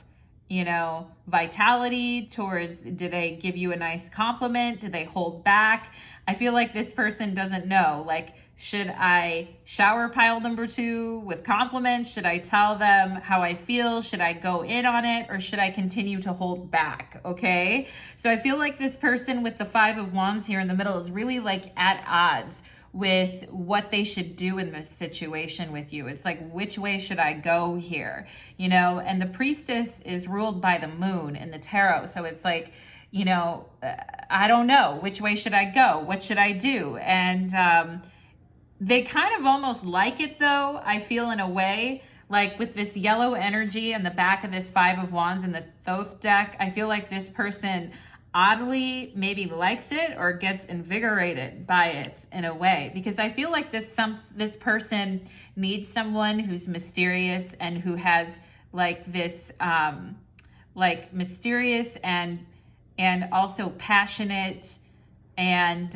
you know, vitality towards, do they give you a nice compliment? Do they hold back? I feel like this person doesn't know, like, should I shower pile number 2 with compliments? Should I tell them how I feel? Should I go in on it, or should I continue to hold back? Okay. So I feel like this person with the 5 of Wands here in the middle is really like at odds with what they should do in this situation with you. It's like, which way should I go here? You know, and the Priestess is ruled by the moon in the tarot. So it's like, you know, I don't know, which way should I go? What should I do? And they kind of almost like it though, I feel, in a way, like with this yellow energy and the back of this 5 of Wands in the Thoth deck. I feel like this person oddly maybe likes it or gets invigorated by it in a way, because I feel like this person needs someone who's mysterious and who has like this like mysterious and also passionate and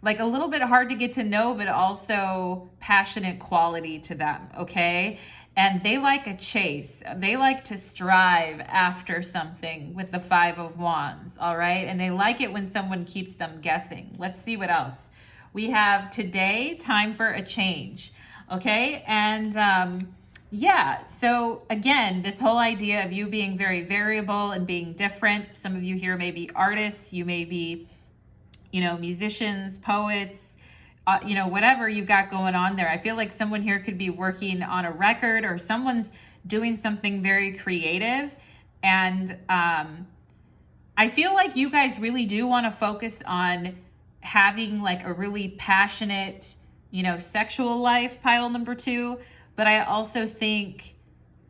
like a little bit hard to get to know, but also passionate quality to them, okay? And they like a chase. They like to strive after something with the 5 of Wands, all right? And they like it when someone keeps them guessing. Let's see what else. We have today, time for a change, okay? And yeah, so again, this whole idea of you being very variable and being different. Some of you here may be artists, you may be, you know, musicians, poets, you know, whatever you've got going on there. I feel like someone here could be working on a record, or someone's doing something very creative. And I feel like you guys really do want to focus on having like a really passionate, you know, sexual life, pile number 2. But I also think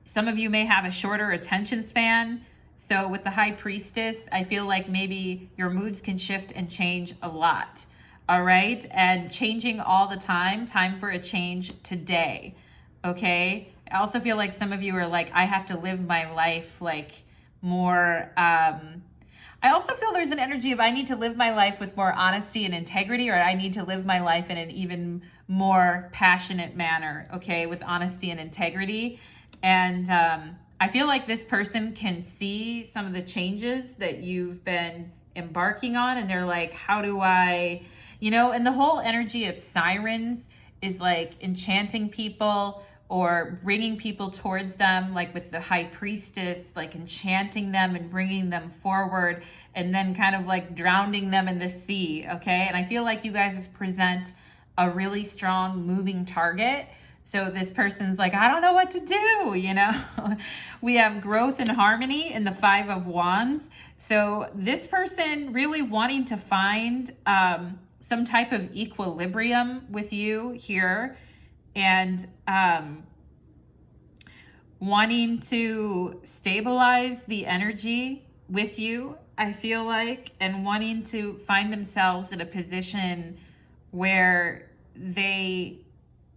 some of you may have a shorter attention span. So with the High Priestess, I feel like maybe your moods can shift and change a lot. All right. And changing all the time for a change today. Okay. I also feel like some of you are like, I have to live my life like more. I also feel there's an energy of I need to live my life with more honesty and integrity, or I need to live my life in an even more passionate manner. Okay. With honesty and integrity. And, I feel like this person can see some of the changes that you've been embarking on, and they're like, how do I, you know, and the whole energy of Sirens is like enchanting people or bringing people towards them, like with the High Priestess, like enchanting them and bringing them forward, and then kind of like drowning them in the sea, okay? And I feel like you guys present a really strong moving target. So this person's like, I don't know what to do, you know? We have growth and harmony in the 5 of Wands. So this person really wanting to find some type of equilibrium with you here, and wanting to stabilize the energy with you, I feel like, and wanting to find themselves in a position where they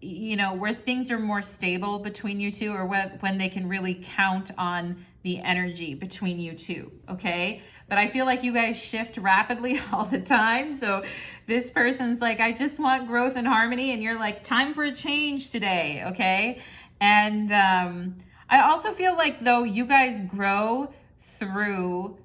you know, where things are more stable between you two, or when they can really count on the energy between you two, okay? But I feel like you guys shift rapidly all the time. So this person's like, I just want growth and harmony, and you're like, time for a change today, okay? And I also feel like, though, you guys grow through,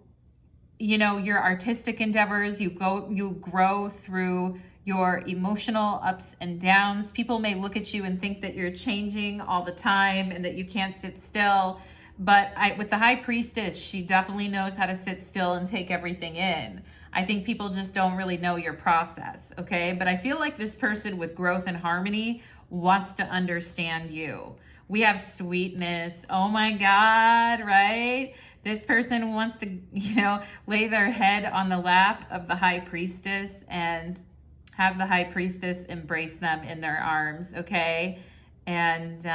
you know, your artistic endeavors. You grow through your emotional ups and downs. People may look at you and think that you're changing all the time and that you can't sit still. But with the High Priestess, she definitely knows how to sit still and take everything in. I think people just don't really know your process, okay? But I feel like this person with growth and harmony wants to understand you. We have sweetness. Oh my God, right? This person wants to, you know, lay their head on the lap of the High Priestess and have the High Priestess embrace them in their arms, okay? And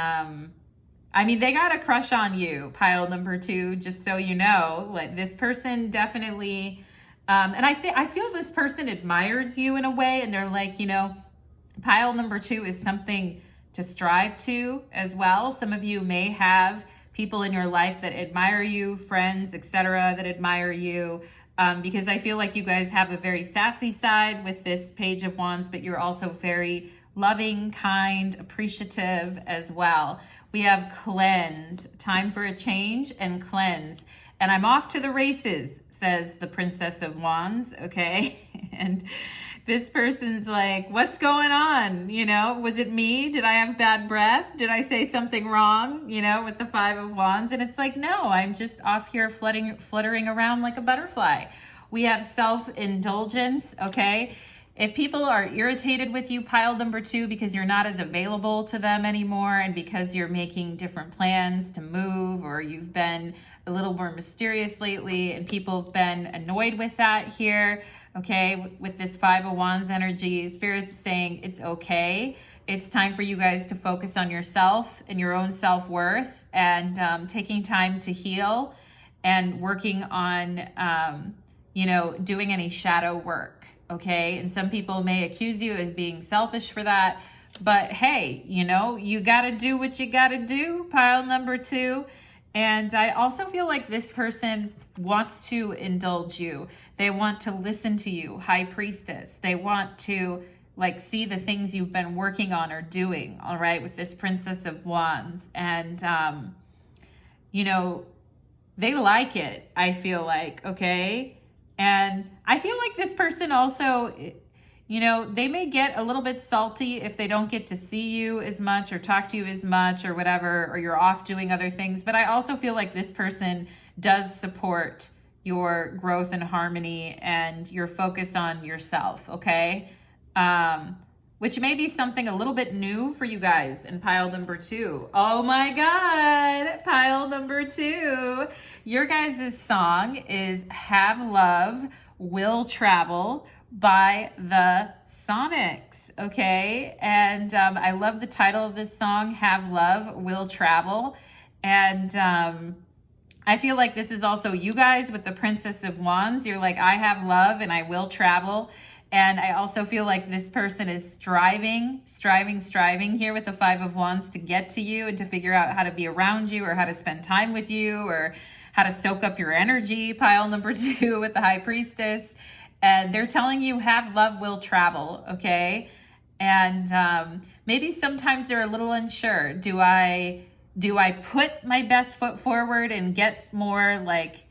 I mean, they got a crush on you, pile number 2, just so you know. Like, this person definitely, and I feel this person admires you in a way, and they're like, you know, pile number 2 is something to strive to as well. Some of you may have people in your life that admire you, friends, etc., that admire you. Because I feel like you guys have a very sassy side with this Page of Wands, but you're also very loving, kind, appreciative as well. We have cleanse, time for a change and cleanse. And I'm off to the races, says the Princess of Wands, okay? And this person's like, what's going on? You know, was it me? Did I have bad breath? Did I say something wrong, you know, with the 5 of Wands? And it's like, no, I'm just off here fluttering around like a butterfly. We have self-indulgence, okay? If people are irritated with you, pile number 2, because you're not as available to them anymore, and because you're making different plans to move, or you've been a little more mysterious lately, and people have been annoyed with that here, okay, with this 5 of Wands energy, Spirit's saying it's okay. It's time for you guys to focus on yourself and your own self-worth, and taking time to heal and working on, you know, doing any shadow work, okay? And some people may accuse you as being selfish for that, but hey, you know, you gotta do what you gotta do, pile number 2. And I also feel like this person wants to indulge you. They want to listen to you, High Priestess. They want to like see the things you've been working on or doing, all right, with this Princess of Wands. And, you know, they like it, I feel like, okay? And I feel like this person also, you know, they may get a little bit salty if they don't get to see you as much or talk to you as much or whatever, or you're off doing other things. But I also feel like this person does support your growth and harmony and your focus on yourself, okay? Which may be something a little bit new for you guys in pile number 2. Oh my God, pile number 2. Your guys' song is Have Love Will Travel by the Sonics, okay? And I love the title of this song, Have Love Will Travel. And I feel like this is also you guys with the Princess of Wands. You're like, I have love and I will travel. And I also feel like this person is striving here with the 5 of Wands to get to you and to figure out how to be around you, or how to spend time with you, or how to soak up your energy, pile number 2 with the High Priestess. And they're telling you have love will travel, okay? And maybe sometimes they're a little unsure. Do I put my best foot forward and get more like,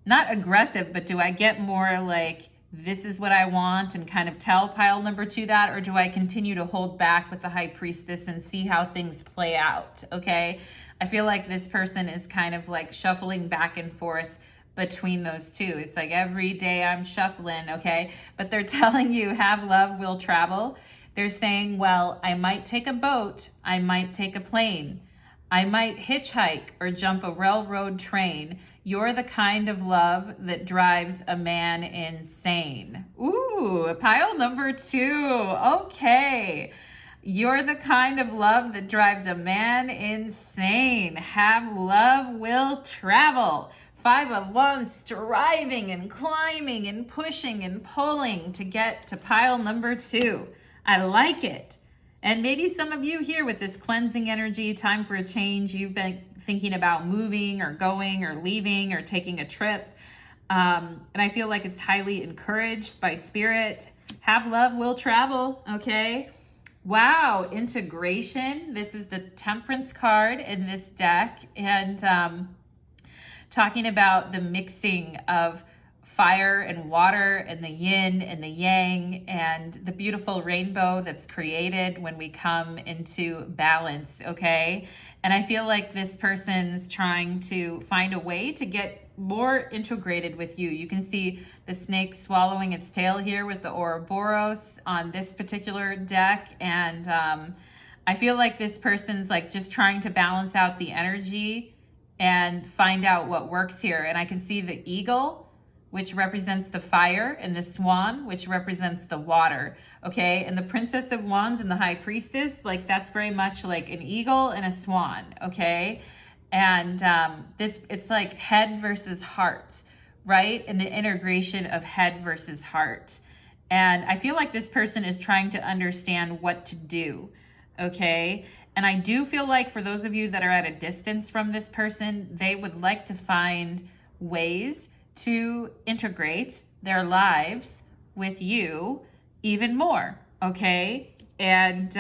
not aggressive, but do I get more like, this is what I want, and kind of tell pile number 2 that? Or do I continue to hold back with the High Priestess and see how things play out, okay? I feel like this person is kind of like shuffling back and forth between those two. It's like every day I'm shuffling, okay? But they're telling you have love will travel. They're saying, well, I might take a boat, I might take a plane, I might hitchhike or jump a railroad train. You're the kind of love that drives a man insane. Ooh, pile number 2. Okay. You're the kind of love that drives a man insane. Have love will travel. 5 of Wands, striving and climbing and pushing and pulling to get to pile number 2. I like it. And maybe some of you here with this cleansing energy, time for a change, you've been thinking about moving or going or leaving or taking a trip. And I feel like it's highly encouraged by spirit. Have love, will travel, okay? Wow, integration. This is the Temperance card in this deck. And talking about the mixing of fire and water and the yin and the yang and the beautiful rainbow that's created when we come into balance, okay? And I feel like this person's trying to find a way to get more integrated with you. You can see the snake swallowing its tail here with the Ouroboros on this particular deck. And I feel like this person's like just trying to balance out the energy and find out what works here. And I can see the eagle, which represents the fire, and the swan, which represents the water, okay? And the Princess of Wands and the High Priestess, like that's very much like an eagle and a swan, okay? And it's like head versus heart, right? And the integration of head versus heart. And I feel like this person is trying to understand what to do, okay? And I do feel like for those of you that are at a distance from this person, they would like to find ways to integrate their lives with you even more, okay? And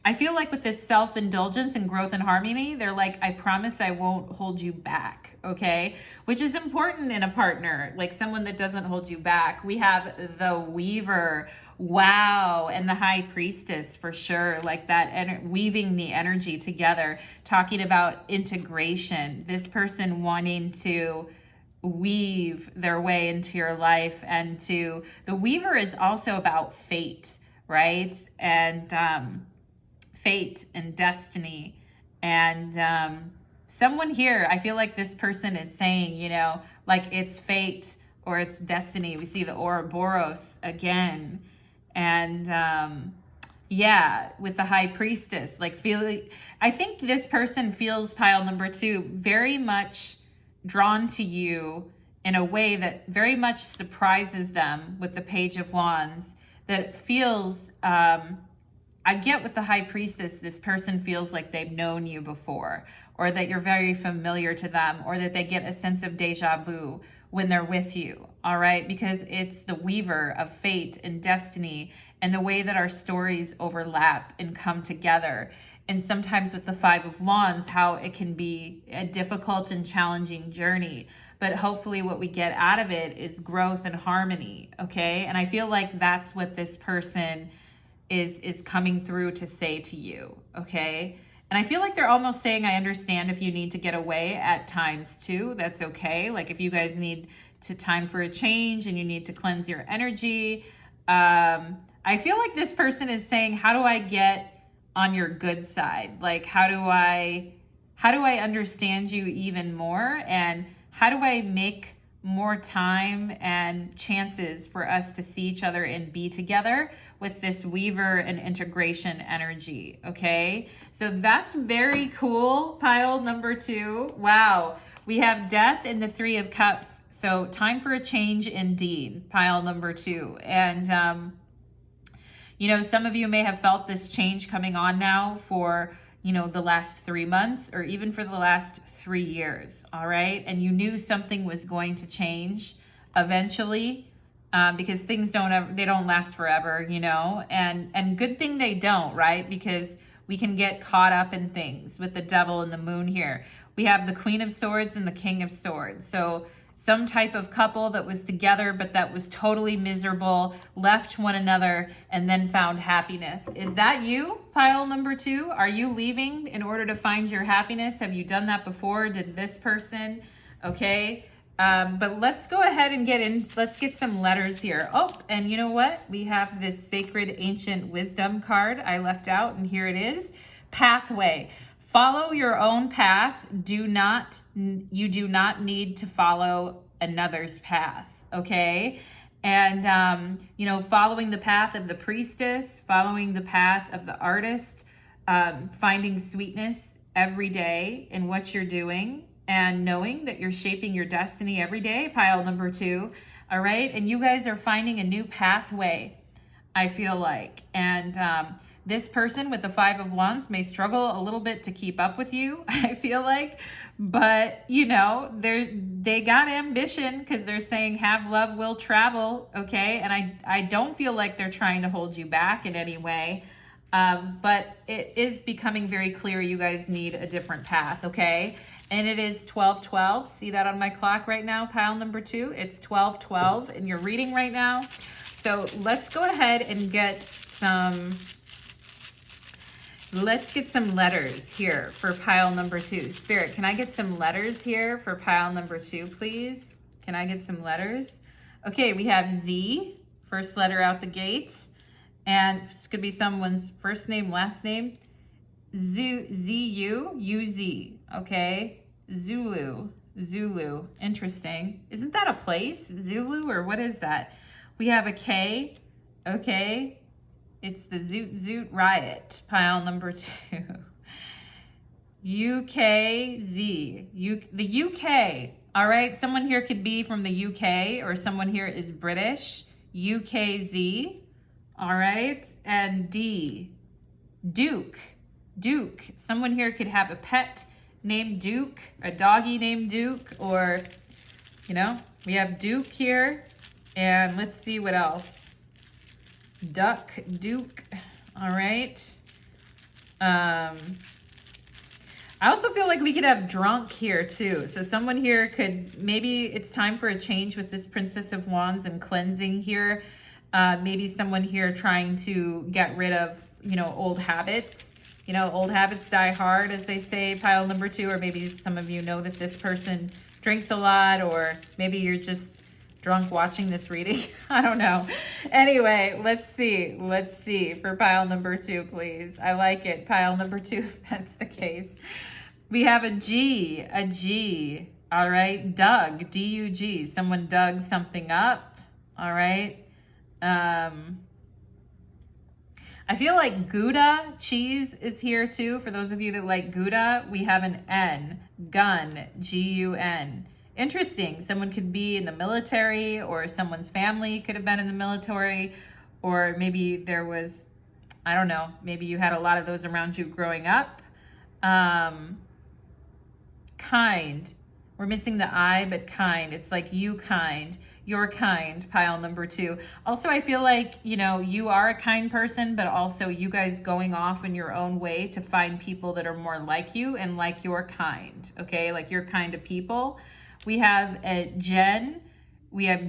I feel like with this self-indulgence and growth and harmony, they're like, I promise I won't hold you back, okay? Which is important in a partner, like someone that doesn't hold you back. We have the Weaver, wow, and the High Priestess for sure, like that, weaving the energy together, talking about integration, this person wanting to weave their way into your life. And the Weaver is also about fate, right? And fate and destiny. And someone here, I feel like this person is saying, you know, like it's fate or it's destiny. We see the Ouroboros again. And yeah, with the High Priestess, like I think this person feels, pile number 2, very much drawn to you in a way that very much surprises them with the Page of Wands, that feels, I get with the High Priestess, this person feels like they've known you before, or that you're very familiar to them, or that they get a sense of deja vu when they're with you, all right? Because it's the Weaver of fate and destiny and the way that our stories overlap and come together. And sometimes with the Five of Wands, how it can be a difficult and challenging journey. But hopefully what we get out of it is growth and harmony, okay? And I feel like that's what this person is coming through to say to you, okay? And I feel like they're almost saying, I understand if you need to get away at times too, that's okay. Like if you guys need time for a change and you need to cleanse your energy. I feel like this person is saying, how do I get on your good side? Like, how do I understand you even more? And how do I make more time and chances for us to see each other and be together with this Weaver and integration energy, okay? So that's very cool, pile number 2. Wow, we have Death and the Three of Cups. So time for a change indeed, pile number 2. And, you know, some of you may have felt this change coming on now for, you know, the last 3 months or even for the last 3 years, all right? And you knew something was going to change eventually, because things don't last forever, you know? And good thing they don't, right? Because we can get caught up in things with the Devil and the Moon here. We have the Queen of Swords and the King of Swords. So some type of couple that was together, but that was totally miserable, left one another, and then found happiness. Is that you, pile number 2? Are you leaving in order to find your happiness? Have you done that before? Did this person? Okay. But let's go ahead and let's get some letters here. Oh, and you know what? We have this Sacred Ancient Wisdom card I left out, and here it is. Pathway. Follow your own path. You do not need to follow another's path, okay? And, you know, following the path of the priestess, following the path of the artist, finding sweetness every day in what you're doing, and knowing that you're shaping your destiny every day, pile number 2, all right? And you guys are finding a new pathway, I feel like. And This person with the Five of Wands may struggle a little bit to keep up with you, I feel like, but you know, they got ambition because they're saying have love will travel, okay? And I don't feel like they're trying to hold you back in any way. But it is becoming very clear you guys need a different path, okay? And it is 12:12. See that on my clock right now, pile number 2? It's 12:12 in your reading right now. So let's go ahead and get some, letters here for pile number 2. Spirit, can I get some letters here for pile number 2, please? Can I get some letters? Okay, we have Z, first letter out the gate. And this could be someone's first name, last name. Z-U-U-Z, okay? Zulu. Interesting. Isn't that a place? Zulu, or what is that? We have a K, okay? It's the Zoot Zoot Riot, pile number 2. U-K-Z, the UK, all right? Someone here could be from the UK, or someone here is British. U-K-Z. All right, and D, Duke. Someone here could have a pet named Duke, a doggy named Duke, or, you know, we have Duke here. And let's see what else. Duck, Duke, all right. I also feel like we could have drunk here too. So someone here could, maybe it's time for a change with this Princess of Wands and cleansing here. Maybe someone here trying to get rid of, you know, old habits. You know, old habits die hard, as they say, pile number 2. Or maybe some of you know that this person drinks a lot, or maybe you're just drunk watching this reading. I don't know. Anyway, let's see for pile number 2, please. I like it. Pile number 2, if that's the case. We have a G. All right. Dug, D-U-G. Someone dug something up. All right. I feel like Gouda cheese is here too. For those of you that like Gouda, we have an N, gun, G-U-N. Interesting. Someone could be in the military, or someone's family could have been in the military, or maybe there was, I don't know, maybe you had a lot of those around you growing up. Kind. We're missing the I, but kind. It's like you kind. Your kind, pile number 2. Also, I feel like, you know, you are a kind person, but also you guys going off in your own way to find people that are more like you and like your kind, okay? Like your kind of people. We have a Jen. We have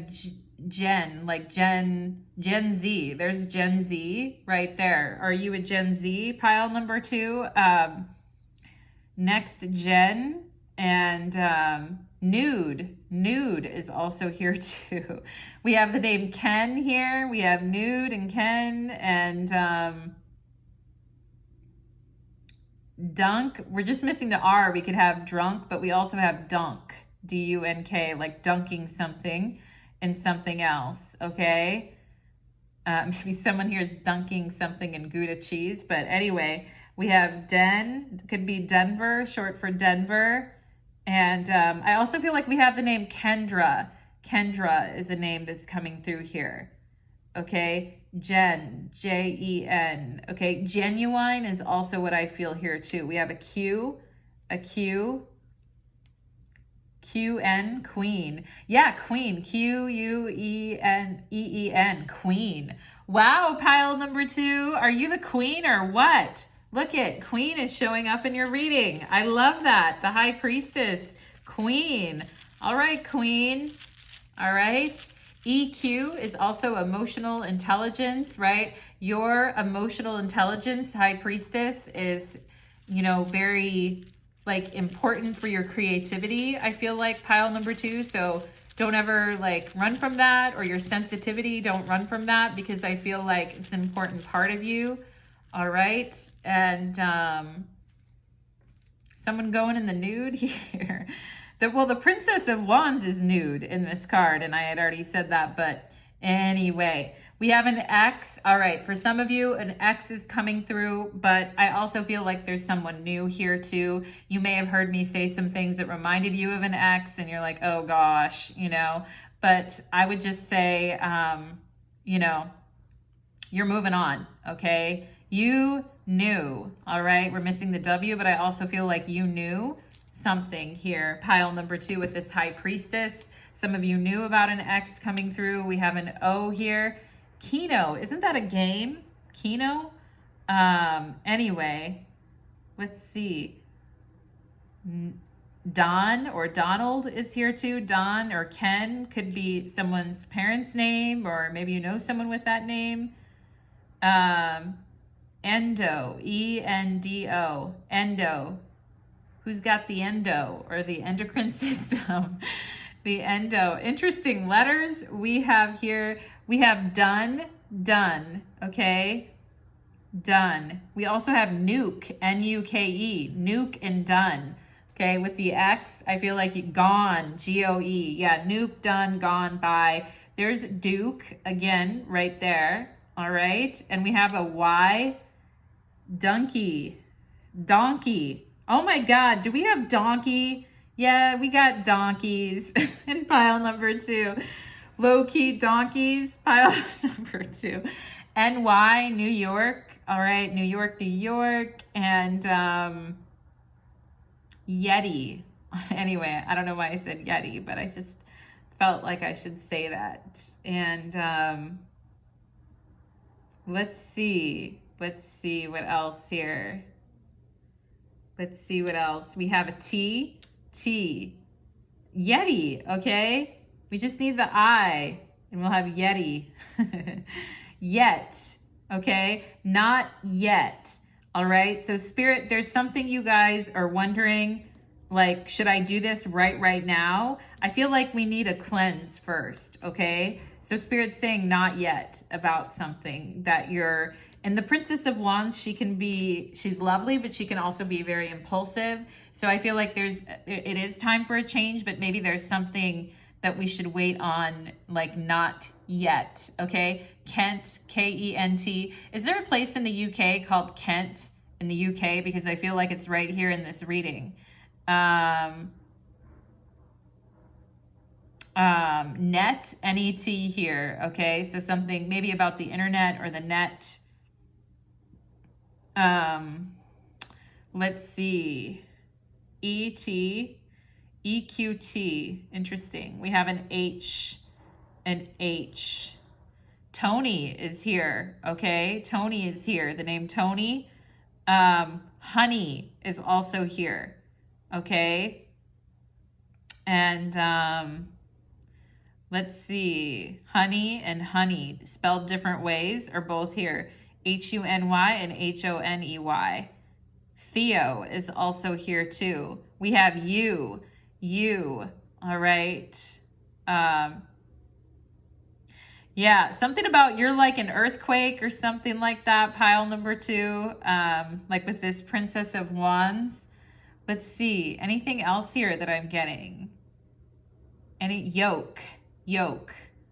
Gen, like Gen Z. There's Gen Z right there. Are you a Gen Z, pile number 2? Next, Jen. And Nude is also here too. We have the name Ken here. We have Nude and Ken, and Dunk. We're just missing the R. We could have drunk, but we also have dunk, D-U-N-K, like dunking something and something else, okay? Maybe someone here is dunking something in Gouda cheese, but anyway, we have Den, could be Denver, short for Denver. And I also feel like we have the name Kendra. Kendra is a name that's coming through here. Okay, Jen, J-E-N. Okay, Genuine is also what I feel here too. We have a Q, Q-N, Queen. Yeah, Queen, Q-U-E-N, Queen. Wow, pile number 2. Are you the queen or what? Look it, Queen is showing up in your reading. I love that. The High Priestess, Queen. All right, Queen. All right. EQ is also emotional intelligence, right? Your emotional intelligence, High Priestess, is, you know, very like important for your creativity. I feel like pile number 2. So don't ever like run from that, or your sensitivity. Don't run from that, because I feel like it's an important part of you. All right, and someone going in the nude here. Well, the Princess of Wands is nude in this card, and I had already said that, but anyway, we have an X. All right, for some of you, an X is coming through, but I also feel like there's someone new here too. You may have heard me say some things that reminded you of an X, and you're like, oh gosh, you know, but I would just say, you know, you're moving on, okay? You knew, all right? We're missing the W, but I also feel like you knew something here. Pile number 2 with this High Priestess. Some of you knew about an X coming through. We have an O here. Keno, isn't that a game? Keno? Anyway, let's see. Don or Donald is here too. Don or Ken could be someone's parent's name, or maybe you know someone with that name. Endo, E-N-D-O, endo. Who's got the endo or the endocrine system? The endo. Interesting letters we have here. We have done, okay? Done. We also have nuke, N-U-K-E, nuke and done. Okay, with the X, I feel like gone, G-O-E. Yeah, nuke, done, gone, by. There's Duke, again, right there. All right, and we have a Y, donkey. Oh my God, do we have donkey? Yeah, we got donkeys in pile number 2. Low-key donkeys, pile number 2. NY, New York. All right, New York. And Yeti. Anyway, I don't know why I said Yeti, but I just felt like I should say that. And let's see what else here. Let's see what else. We have a T, Yeti, okay? We just need the I, and we'll have Yeti. Yet, okay? Not yet, all right? So Spirit, there's something you guys are wondering, like, should I do this right now? I feel like we need a cleanse first, okay? So Spirit's saying not yet about something that you're, and the Princess of Wands, she's lovely, but she can also be very impulsive. So I feel like it is time for a change, but maybe there's something that we should wait on, like not yet, okay? Kent, K-E-N-T. Is there a place in the UK called Kent in the UK? Because I feel like it's right here in this reading. Net, N-E-T here, okay? So something maybe about the internet or the net. Let's see. E-T, E-Q-T, interesting. We have an H, Tony is here, okay? Tony is here, the name Tony. Honey is also here, okay? And let's see, honey and honey, spelled different ways, are both here. H-U-N-Y and H-O-N-E-Y. Theo is also here too. We have you, all right? Yeah, something about you're like an earthquake or something like that, pile number 2, like with this Princess of Wands. Let's see, anything else here that I'm getting? Any yolk,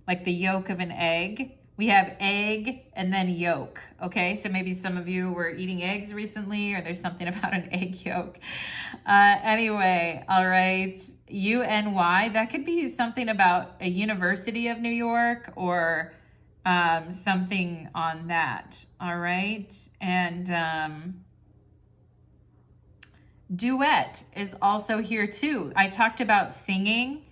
like the yolk of an egg. We have egg and then yolk, okay? So maybe some of you were eating eggs recently, or there's something about an egg yolk. Anyway, all right, U-N-Y, that could be something about a University of New York or something on that, all right? And duet is also here too. I talked about singing,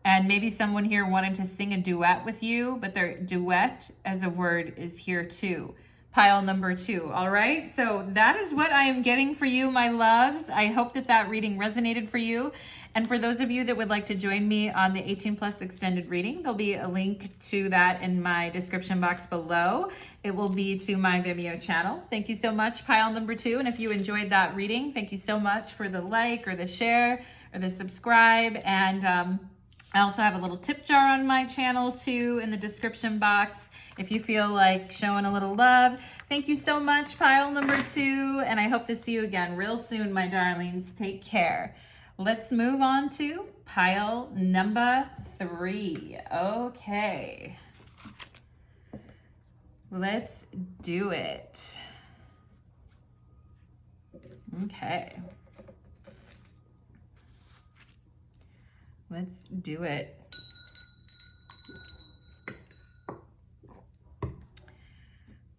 and maybe someone here wanted to sing a duet with you, but their duet as a word is here too. Pile number 2, all right? So that is what I am getting for you, my loves. I hope that reading resonated for you. And for those of you that would like to join me on the 18 plus extended reading, there'll be a link to that in my description box below. It will be to my Vimeo channel. Thank you so much, pile number 2. And if you enjoyed that reading, thank you so much for the like or the share or the subscribe. And I also have a little tip jar on my channel too in the description box if you feel like showing a little love. Thank you so much, pile number 2, and I hope to see you again real soon, my darlings. Take care. Let's move on to pile number 3. Okay. Let's do it. Okay. Let's do it.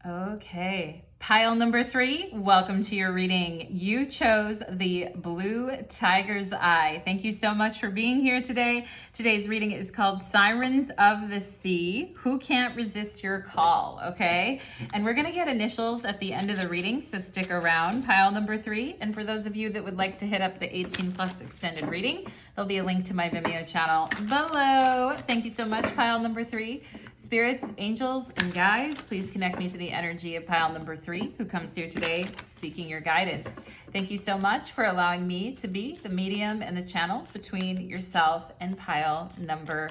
Okay, Pile number 3, welcome to your reading. You chose the blue tiger's eye. Thank you so much for being here today. Today's reading is called Sirens of the Sea. Who can't resist your call, okay? And we're gonna get initials at the end of the reading, so stick around, pile number 3. And for those of you that would like to hit up the 18+ extended reading, there'll be a link to my Vimeo channel below. Thank you so much, pile number 3. Spirits, angels, and guides, please connect me to the energy of pile number 3, who comes here today seeking your guidance. Thank you so much for allowing me to be the medium and the channel between yourself and pile number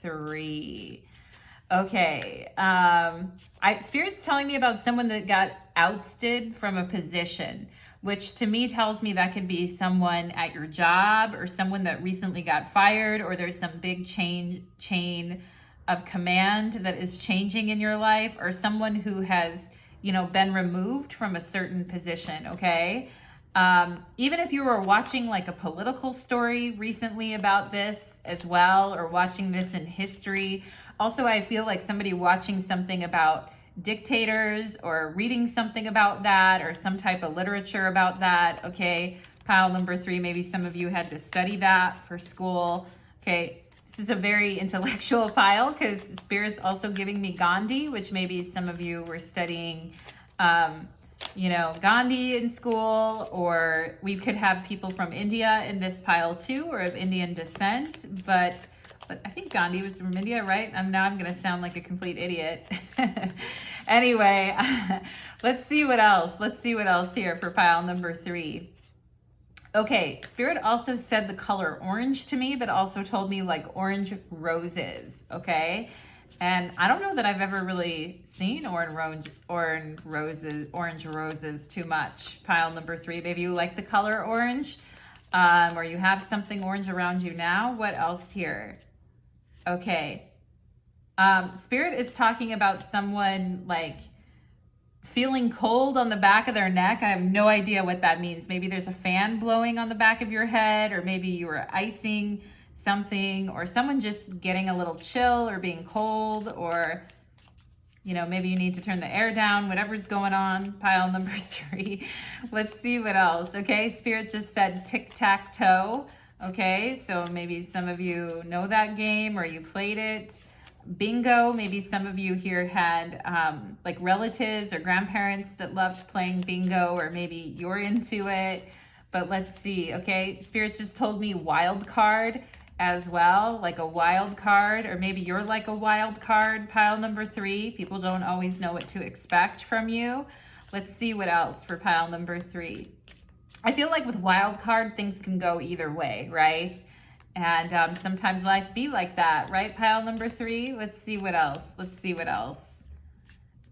3. Okay, Spirit's telling me about someone that got ousted from a position, which to me tells me that could be someone at your job or someone that recently got fired, or there's some big chain of command that is changing in your life, or someone who has, been removed from a certain position, okay? Even if you were watching like a political story recently about this as well, or watching this in history. Also, I feel like somebody watching something about dictators or reading something about that, or some type of literature about that, okay? Pile number 3, maybe some of you had to study that for school, okay? This is a very intellectual pile because Spirit's also giving me Gandhi, which maybe some of you were studying, Gandhi in school, or we could have people from India in this pile too, or of Indian descent, but I think Gandhi was from India, right? Now I'm going to sound like a complete idiot. Anyway, let's see what else. Let's see what else here for pile number 3. Okay, Spirit also said the color orange to me, but also told me like orange roses, okay? And I don't know that I've ever really seen orange roses too much. Pile number 3, maybe you like the color orange, or you have something orange around you now. What else here? Okay, Spirit is talking about someone like feeling cold on the back of their neck. I have no idea what that means. Maybe there's a fan blowing on the back of your head, or maybe you were icing something, or someone just getting a little chill or being cold, or, maybe you need to turn the air down, whatever's going on. Pile number 3. Let's see what else. Okay, Spirit just said tic-tac-toe. Okay, so maybe some of you know that game or you played it. Bingo, maybe some of you here had like relatives or grandparents that loved playing bingo, or maybe you're into it. But let's see, okay? Spirit just told me wild card as well, like a wild card, or maybe you're like a wild card, pile number 3. People don't always know what to expect from you. Let's see what else for pile number 3. I feel like with wild card, things can go either way, right? And sometimes life be like that, right? Pile number 3. Let's see what else.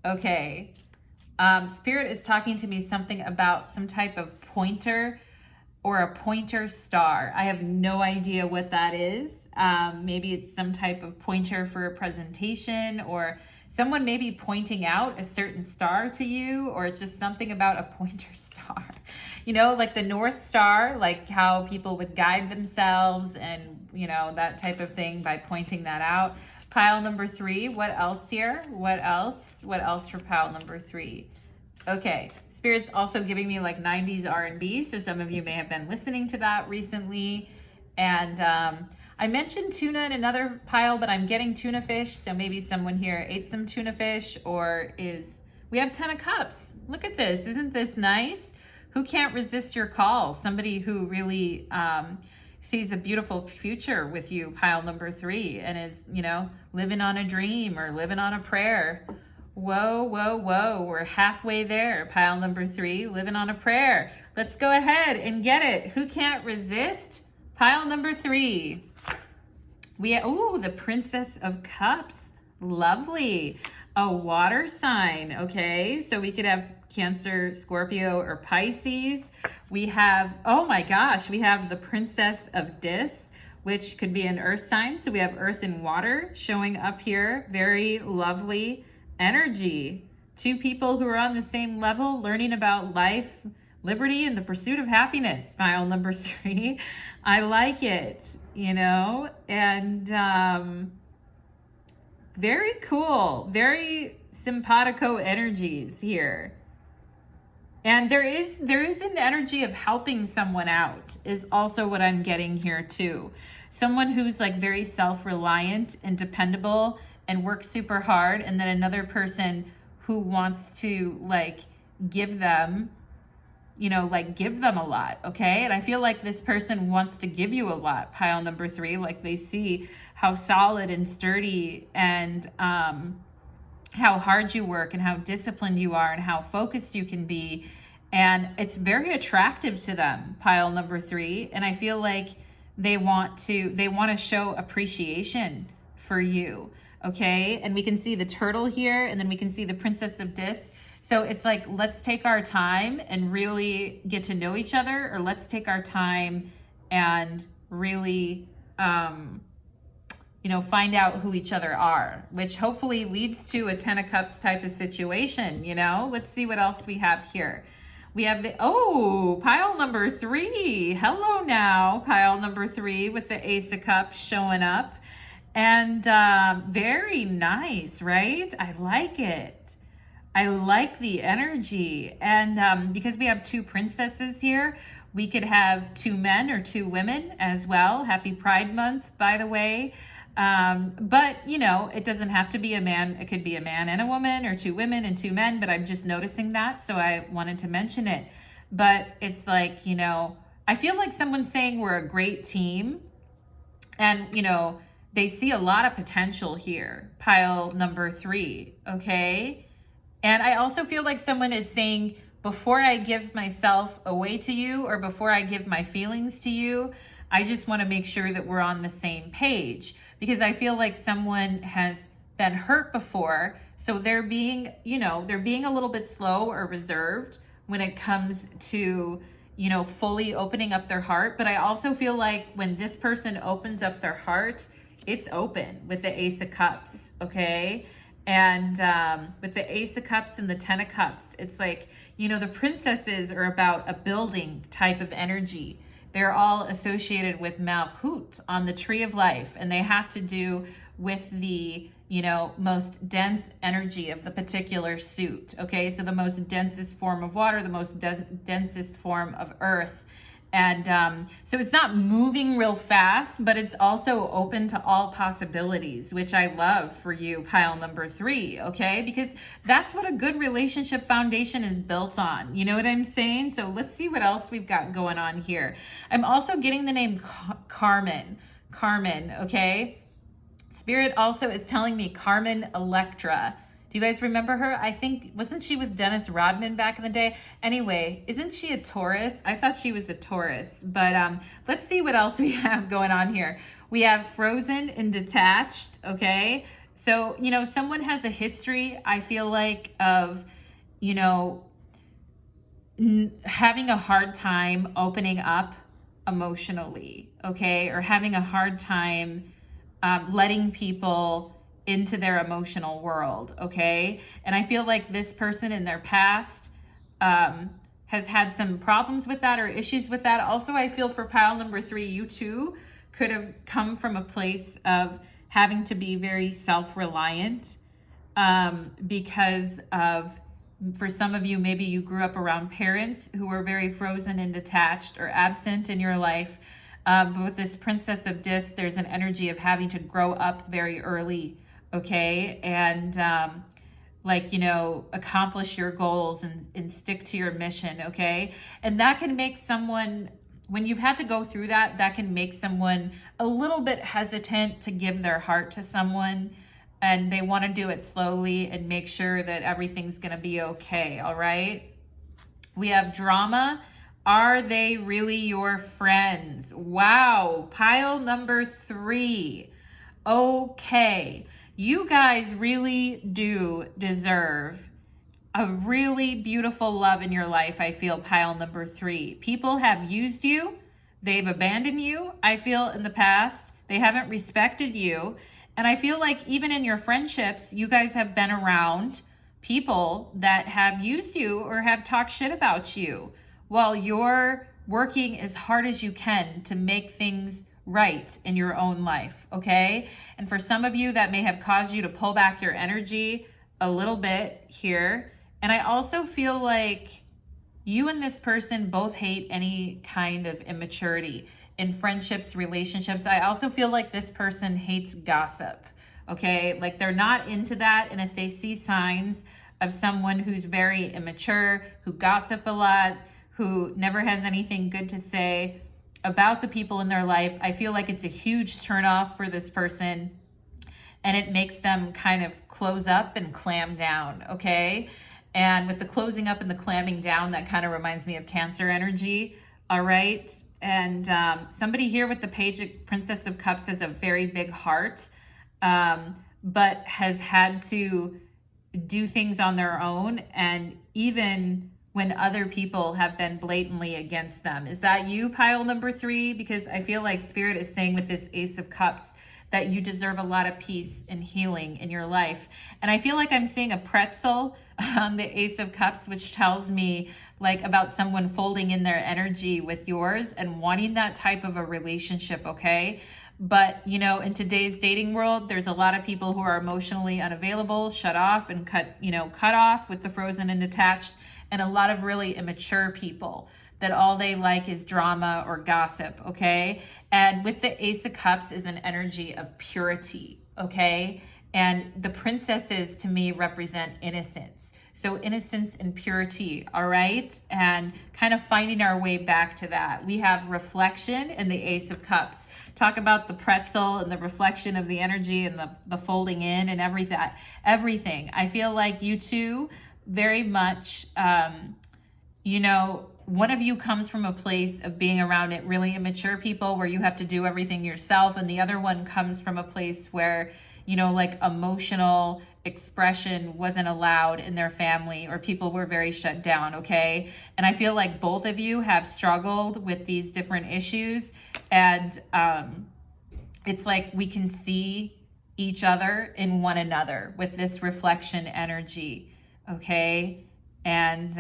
Okay. Spirit is talking to me something about some type of pointer or a pointer star. I have no idea what that is. Maybe it's some type of pointer for a presentation, or someone maybe pointing out a certain star to you, or just something about a pointer star. Like the North Star, like how people would guide themselves and, that type of thing by pointing that out. Pile number 3, what else here? What else for pile number 3? Okay, Spirit's also giving me like 90s R&B, so some of you may have been listening to that recently. And I mentioned tuna in another pile, but I'm getting tuna fish, so maybe someone here ate some tuna fish, or we have 10 of cups. Look at this, isn't this nice? Who can't resist your call? Somebody who really sees a beautiful future with you, pile number 3, and is, living on a dream or living on a prayer. Whoa, whoa, whoa, we're halfway there, pile number 3, living on a prayer. Let's go ahead and get it. Who can't resist? Pile number 3. The Princess of Cups. Lovely. A water sign, okay? So we could have Cancer, Scorpio, or Pisces. We have, we have the Princess of Dis, which could be an earth sign. So we have earth and water showing up here. Very lovely energy. 2 people who are on the same level, learning about life, liberty, and the pursuit of happiness. Pile number 3. I like it, and very cool, very simpatico energies here. And there is an energy of helping someone out is also what I'm getting here too. Someone who's like very self-reliant and dependable and works super hard, and then another person who wants to like give them, you know, like give them a lot, okay? And I feel like this person wants to give you a lot, pile number 3, like they see how solid and sturdy and how hard you work and how disciplined you are and how focused you can be. And it's very attractive to them, pile number 3. And I feel like they want to show appreciation for you, okay? And we can see the turtle here, and then we can see the Princess of Discs. So it's like, let's take our time and really get to know each other, or let's take our time and really, you know, find out who each other are, which hopefully leads to a 10 of Cups type of situation, you know? Let's see what else we have here. We have pile number 3. Hello now, pile number 3 with the Ace of Cups showing up. And very nice, right? I like it. I like the energy. And because we have 2 princesses here, we could have 2 men or 2 women as well. Happy Pride Month, by the way. But, you know, it doesn't have to be a man. It could be a man and a woman, or 2 women and 2 men, but I'm just noticing that, so I wanted to mention it. But it's like, you know, I feel like someone's saying we're a great team, and, you know, they see a lot of potential here, pile number 3, okay? And I also feel like someone is saying, before I give myself away to you, or before I give my feelings to you, I just want to make sure that we're on the same page, because I feel like someone has been hurt before. So they're being, you know, they're being a little bit slow or reserved when it comes to, you know, fully opening up their heart. But I also feel like when this person opens up their heart, it's open with the Ace of Cups, okay? And with the Ace of Cups and the 10 of Cups, it's like, you know, the princesses are about a building type of energy. They're all associated with Malachite on the Tree of Life, and they have to do with the, you know, most dense energy of the particular suit, okay? So the most densest form of water, the most densest form of earth. And so it's not moving real fast, but it's also open to all possibilities, which I love for you, pile number 3, okay? Because that's what a good relationship foundation is built on. You know what I'm saying? So let's see what else we've got going on here. I'm also getting the name Carmen, okay? Spirit also is telling me Carmen Electra. Do you guys remember her? I think, wasn't she with Dennis Rodman back in the day? Anyway, isn't she a Taurus? I thought she was a Taurus, but let's see what else we have going on here. We have frozen and detached, okay? So, you know, someone has a history, I feel like, of, you know, having a hard time opening up emotionally, okay? Or having a hard time letting people into their emotional world, okay? And I feel like this person in their past has had some problems with that or issues with that. Also, I feel for pile number 3, you too could have come from a place of having to be very self-reliant because of, for some of you, maybe you grew up around parents who were very frozen and detached or absent in your life. But with this Princess of Discs, there's an energy of having to grow up very early, okay? And like, you know, accomplish your goals and stick to your mission, okay? And that can make someone, when you've had to go through that, that can make someone a little bit hesitant to give their heart to someone, and they want to do it slowly and make sure that everything's going to be okay, all right? We have drama. Are they really your friends? Wow, pile number 3. Okay, you guys really do deserve a really beautiful love in your life, I feel, pile number 3. People have used you. They've abandoned you, I feel, in the past. They haven't respected you. And I feel like even in your friendships, you guys have been around people that have used you or have talked shit about you while you're working as hard as you can to make things right in your own life, okay? And for some of you, that may have caused you to pull back your energy a little bit here. And I also feel like you and this person both hate any kind of immaturity in friendships, relationships. I also feel like this person hates gossip, okay? Like they're not into that. And if they see signs of someone who's very immature, who gossip a lot, who never has anything good to say about the people in their life, I feel like it's a huge turnoff for this person. And it makes them kind of close up and clam down, okay? And with the closing up and the clamming down, that kind of reminds me of Cancer energy, all right? And somebody here with the Page of Princess of Cups has a very big heart, but has had to do things on their own, and even when other people have been blatantly against them. Is that you, pile number 3? Because I feel like Spirit is saying with this Ace of Cups that you deserve a lot of peace and healing in your life. And I feel like I'm seeing a pretzel on the Ace of Cups, which tells me like about someone folding in their energy with yours and wanting that type of a relationship, okay? But, you know, in today's dating world, there's a lot of people who are emotionally unavailable, shut off and cut off with the frozen and detached, and a lot of really immature people that all they like is drama or gossip, okay? And with the Ace of Cups is an energy of purity, okay? And the princesses to me represent innocence. So innocence and purity, all right? And kind of finding our way back to that. We have reflection in the Ace of Cups. Talk about the pretzel and the reflection of the energy and the folding in and everything. I feel like you two very much, one of you comes from a place of being around it really immature people where you have to do everything yourself, and the other one comes from a place where, like emotional expression wasn't allowed in their family, or people were very shut down, okay? And I feel like both of you have struggled with these different issues, and it's like we can see each other in one another with this reflection energy, okay? And,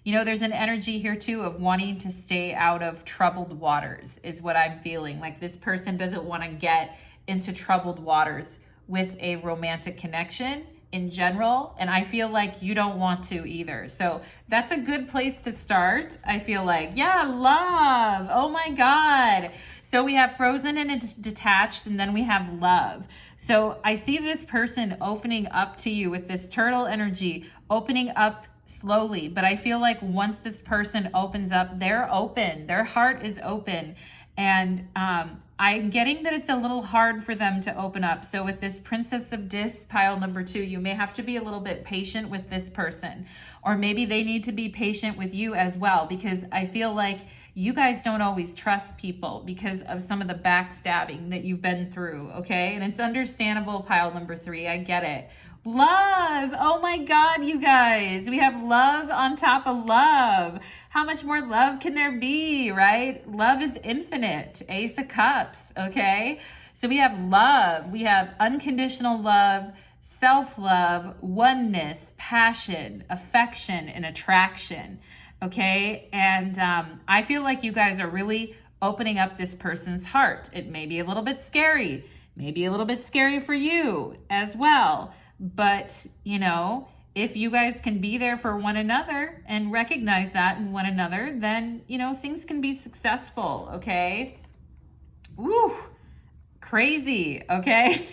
there's an energy here too of wanting to stay out of troubled waters is what I'm feeling. Like this person doesn't want to get into troubled waters with a romantic connection in general. And I feel like you don't want to either. So that's a good place to start. I feel like, yeah, love. Oh my God. So we have frozen and detached, and then we have love. So I see this person opening up to you with this turtle energy, opening up slowly, but I feel like once this person opens up, they're open, their heart is open, and I'm getting that it's a little hard for them to open up. So with this Princess of Discs, pile number 2, you may have to be a little bit patient with this person, or maybe they need to be patient with you as well, because I feel like you guys don't always trust people because of some of the backstabbing that you've been through, okay? And it's understandable, pile number 3, I get it. Love. Oh my God, you guys. We have love on top of love. How much more love can there be, right? Love is infinite. Ace of Cups, okay? So we have love. We have unconditional love, self-love, oneness, passion, affection, and attraction, okay? And I feel like you guys are really opening up this person's heart. It may be a little bit scary, maybe a little bit scary for you as well. But, if you guys can be there for one another and recognize that in one another, then, things can be successful, okay? Woo, crazy, okay?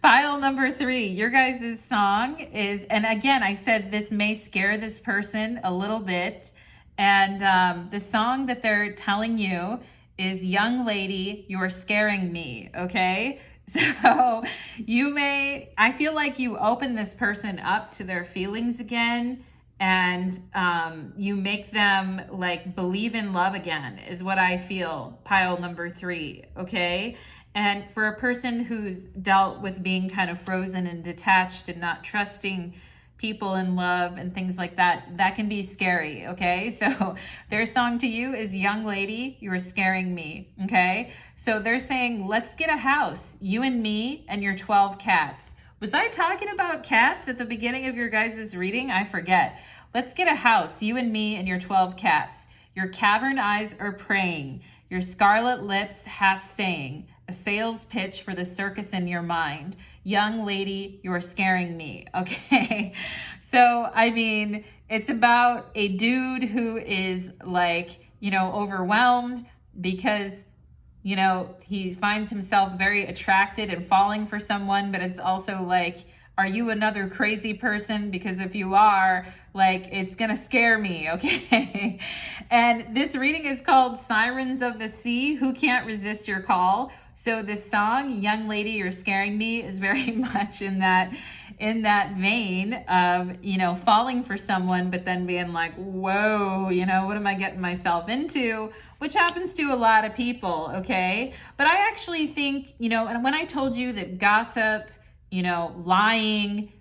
Pile number 3, your guys' song is, and again, I said this may scare this person a little bit, and the song that they're telling you is Young Lady, You're Scaring Me, okay? So I feel like you open this person up to their feelings again, and you make them like believe in love again is what I feel, pile number 3, okay? And for a person who's dealt with being kind of frozen and detached and not trusting people in love and things like that, that can be scary, okay? So their song to you is Young Lady, You're Scaring Me, okay? So they're saying, let's get a house, you and me and your 12 cats. Was I talking about cats at the beginning of your guys' reading? I forget. Let's get a house, you and me and your 12 cats. Your cavern eyes are praying, your scarlet lips half saying, a sales pitch for the circus in your mind. Young lady, you're scaring me, okay? So, I mean, It's about a dude who is like, overwhelmed because, he finds himself very attracted and falling for someone, but it's also like, are you another crazy person? Because if you are, like, it's gonna scare me, okay? And this reading is called Sirens of the Sea, Who Can't Resist Your Call? So this song, Young Lady, You're Scaring Me, is very much in that vein of, falling for someone, but then being like, whoa, what am I getting myself into? Which happens to a lot of people, okay? But I actually think, and when I told you that gossip, lying,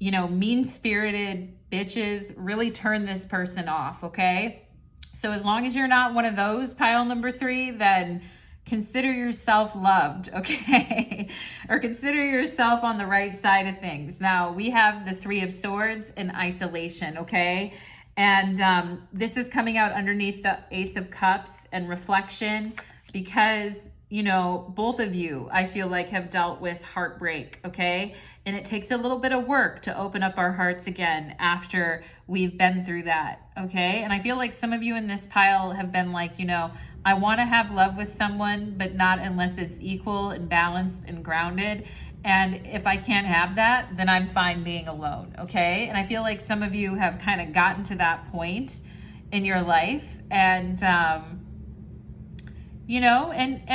mean-spirited bitches really turn this person off, okay? So as long as you're not one of those, pile number 3, then consider yourself loved, okay? Or consider yourself on the right side of things. Now, we have the 3 of Swords in isolation, okay? And this is coming out underneath the Ace of Cups and reflection because, both of you, I feel like, have dealt with heartbreak, okay? And it takes a little bit of work to open up our hearts again after we've been through that, okay? And I feel like some of you in this pile have been like, I want to have love with someone, but not unless it's equal and balanced and grounded. And if I can't have that, then I'm fine being alone, okay? And I feel like some of you have kind of gotten to that point in your life. And, and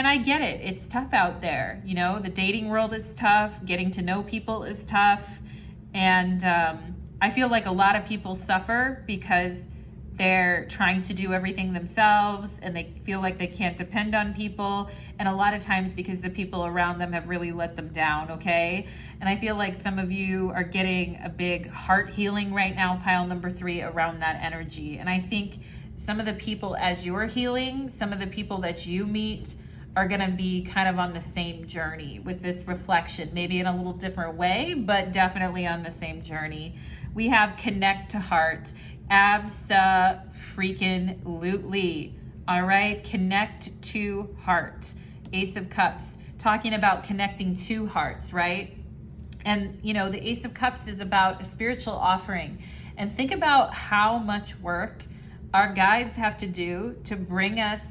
I get it. It's tough out there. The dating world is tough. Getting to know people is tough. And I feel like a lot of people suffer because they're trying to do everything themselves and they feel like they can't depend on people. And a lot of times because the people around them have really let them down, okay? And I feel like some of you are getting a big heart healing right now, pile number 3, around that energy. And I think some of the people, as you're healing, some of the people that you meet are going to be kind of on the same journey with this reflection, maybe in a little different way, but definitely on the same journey. We have connect to heart. Abso-freaking-lutely. All right, connect to heart. Ace of Cups, talking about connecting to hearts, right? And the Ace of Cups is about a spiritual offering. And think about how much work our guides have to do to bring us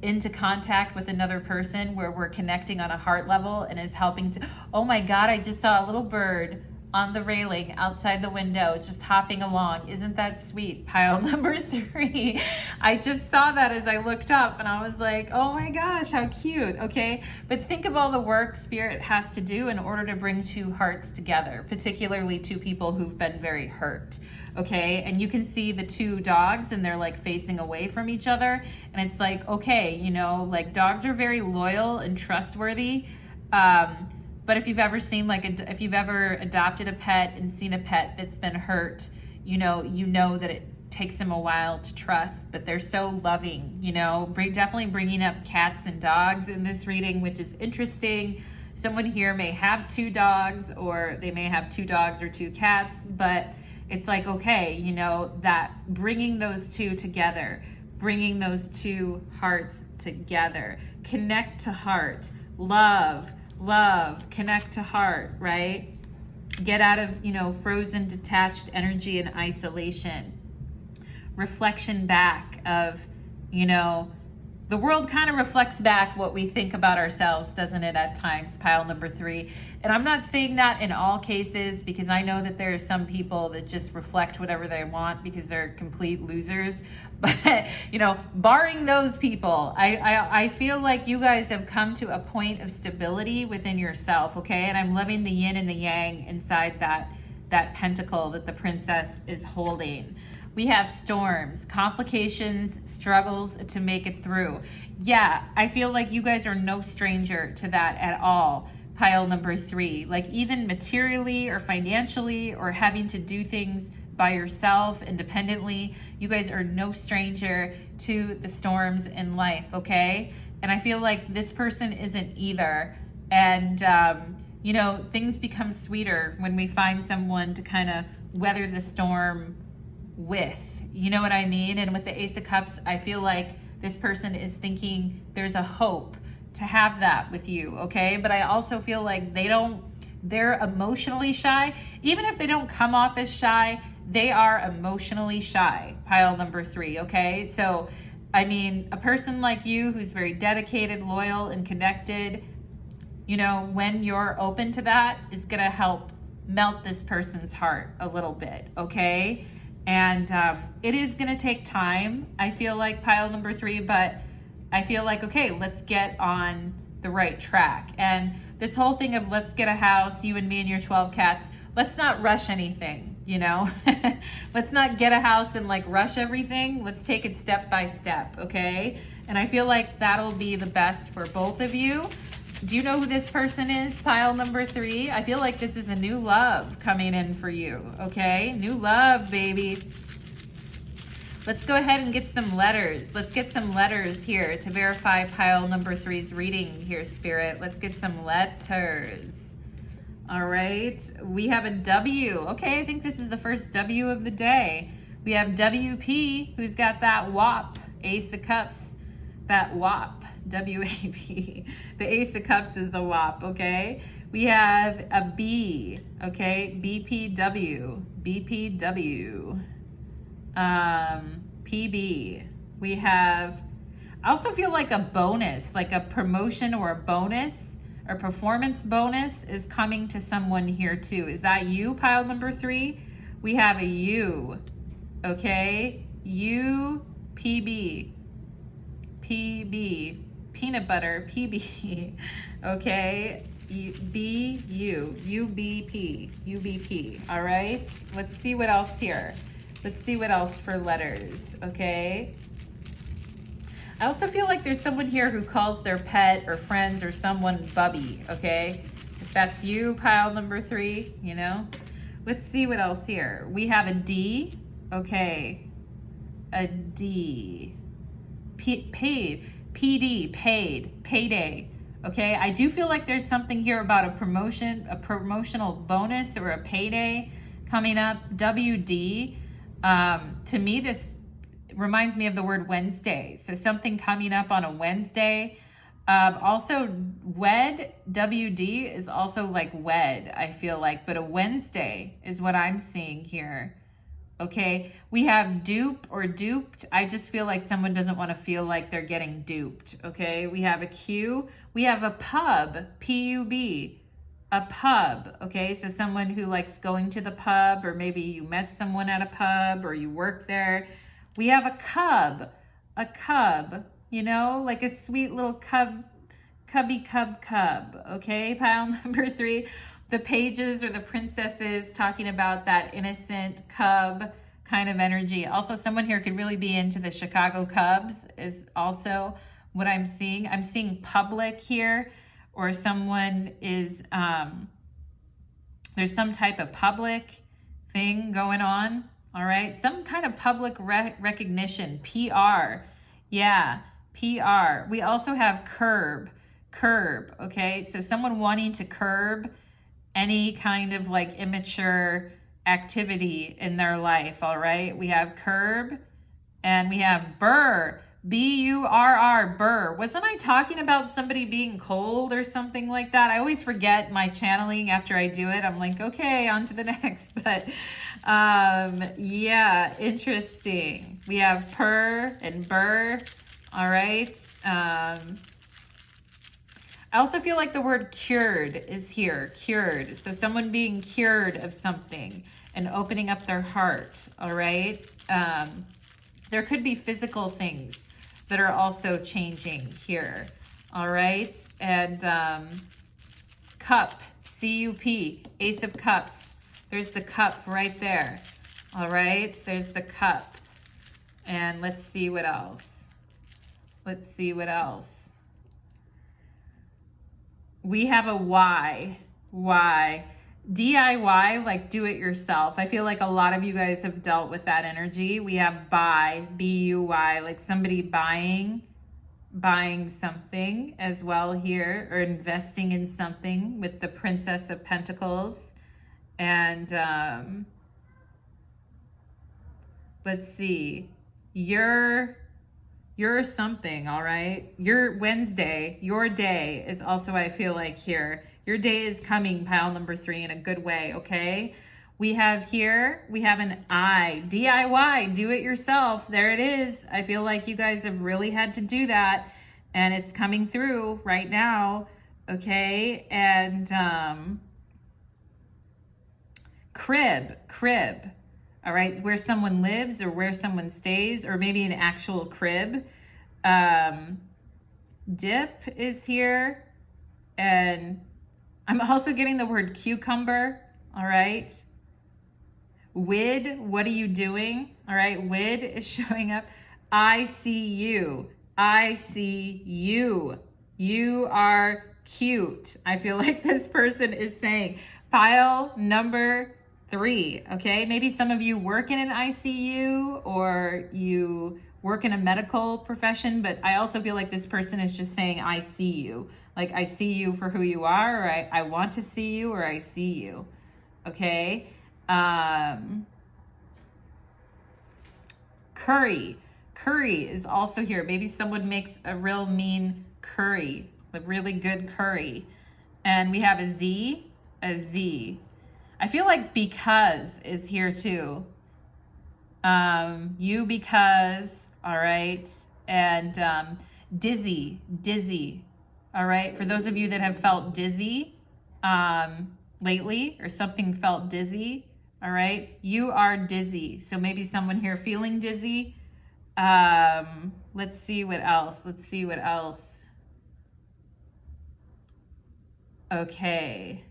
into contact with another person where we're connecting on a heart level and is helping to, oh my God, I just saw a little bird on the railing outside the window, just hopping along. Isn't that sweet? Pile number 3. I just saw that as I looked up and I was like, oh my gosh, how cute, okay? But think of all the work Spirit has to do in order to bring 2 hearts together, particularly 2 people who've been very hurt, okay? And you can see the 2 dogs and they're like facing away from each other. And it's like, okay, like dogs are very loyal and trustworthy. But if you've ever seen if you've ever adopted a pet and seen a pet that's been hurt, you know that it takes them a while to trust, but they're so loving, definitely bringing up cats and dogs in this reading, which is interesting. Someone here may have 2 dogs or they may have 2 dogs or 2 cats, but it's like, okay, that bringing those 2 together, bringing those 2 hearts together, connect to heart, love, connect to heart, right? Get out of, frozen, detached energy and isolation. Reflection back of, the world kind of reflects back what we think about ourselves, doesn't it, at times, pile number 3. And I'm not saying that in all cases, because I know that there are some people that just reflect whatever they want because they're complete losers. But, barring those people, I feel like you guys have come to a point of stability within yourself, okay? And I'm loving the yin and the yang inside that pentacle that the princess is holding. We have storms, complications, struggles to make it through. Yeah, I feel like you guys are no stranger to that at all. Pile number 3, like even materially or financially or having to do things by yourself independently, you guys are no stranger to the storms in life, okay? And I feel like this person isn't either. And, things become sweeter when we find someone to kind of weather the storm with, you know what I mean? And with the Ace of Cups, I feel like this person is thinking there's a hope to have that with you, okay? But I also feel like they're emotionally shy. Even if they don't come off as shy, they are emotionally shy, pile number 3, okay? So, I mean, a person like you who's very dedicated, loyal, and connected, you know, when you're open to that, it's gonna help melt this person's heart a little bit, okay? And it is gonna take time, I feel like, pile number 3, but I feel like, okay, let's get on the right track. And this whole thing of let's get a house, you and me and your 12 cats, let's not rush anything, you know? Let's not get a house and like rush everything. Let's take it step by step, okay? And I feel like that'll be the best for both of you. Do you know who this person is, pile number 3? I feel like this is a new love coming in for you, okay? New love, baby. Let's go ahead and get some letters. Let's get some letters here to verify pile number 3's reading here, Spirit. Let's get some letters. All right, we have a W. Okay, I think this is the first W of the day. We have WP, who's got that WAP, Ace of Cups, that WAP, W-A-P. The Ace of Cups is the WAP, okay? We have a B, okay, BPW, BPW. PB. We have, I also feel like a bonus, like a promotion or a bonus or performance bonus is coming to someone here too. Is that you, pile number 3? We have a U, okay? U, PB, PB, peanut butter, PB, okay? B, U, UBP, UBP, all right? Let's see what else here. Let's see what else for letters, okay? I also feel like there's someone here who calls their pet or friends or someone Bubby, okay? If that's you, pile number 3, you know? Let's see what else here. We have a D, okay. A D. Paid, PD, paid, payday, okay? I do feel like there's something here about a promotion, a promotional bonus or a payday coming up. WD. To me, this reminds me of the word Wednesday. So something coming up on a Wednesday. Also, wed, WD is also like wed, I feel like, but a Wednesday is what I'm seeing here. Okay, we have dupe or duped. I just feel like someone doesn't want to feel like they're getting duped. Okay, we have a Q. We have a pub, P-U-B. A pub, okay? So someone who likes going to the pub, or maybe you met someone at a pub or you work there. We have a cub, you know, like a sweet little cubby cub, okay? Pile number 3, the pages or the princesses talking about that innocent cub kind of energy. Also, someone here could really be into the Chicago Cubs is also what I'm seeing. I'm seeing public here. Or someone is, there's some type of public thing going on, all right? Some kind of public recognition, PR, yeah, PR. We also have curb, okay? So someone wanting to curb any kind of like immature activity in their life, all right? We have curb and we have burr. B-U-R-R, burr. Wasn't I talking about somebody being cold or something like that? I always forget my channeling after I do it. I'm like, okay, on to the next. But yeah, interesting. We have purr and burr. All right. I also feel like the word cured is here, cured. So someone being cured of something and opening up their heart, all right? There could be physical things that are also changing here, all right? And cup, C-U-P, Ace of Cups. There's the cup right there, all right? There's the cup. And let's see what else. Let's see what else. We have a Y, DIY, like do it yourself. I feel like a lot of you guys have dealt with that energy. We have buy, B-U-Y, like somebody buying something as well here, or investing in something with the Princess of Pentacles. And let's see, you're something, all right? Your Wednesday, your day is also, I feel like here. Your day is coming, pile number 3, in a good way, okay? We have here, we have an I, DIY, do it yourself. There it is. I feel like you guys have really had to do that, and it's coming through right now. Okay, and crib. All right, where someone lives or where someone stays, or maybe an actual crib. Dip is here, and I'm also getting the word cucumber. All right. Wid, what are you doing? All right, Wid is showing up. I see you. I see you. You are cute. I feel like this person is saying. Pile number 3, okay? Maybe some of you work in an ICU or you work in a medical profession, but I also feel like this person is just saying, I see you. Like, I see you for who you are, or I want to see you, or I see you, okay? Curry is also here. Maybe someone makes a real mean curry, a really good curry. And we have a Z. I feel like because is here too. You because, all right. And dizzy. All right. For those of you that have felt dizzy lately, or something felt dizzy, all right, you are dizzy. So maybe someone here feeling dizzy. Let's see what else. Okay.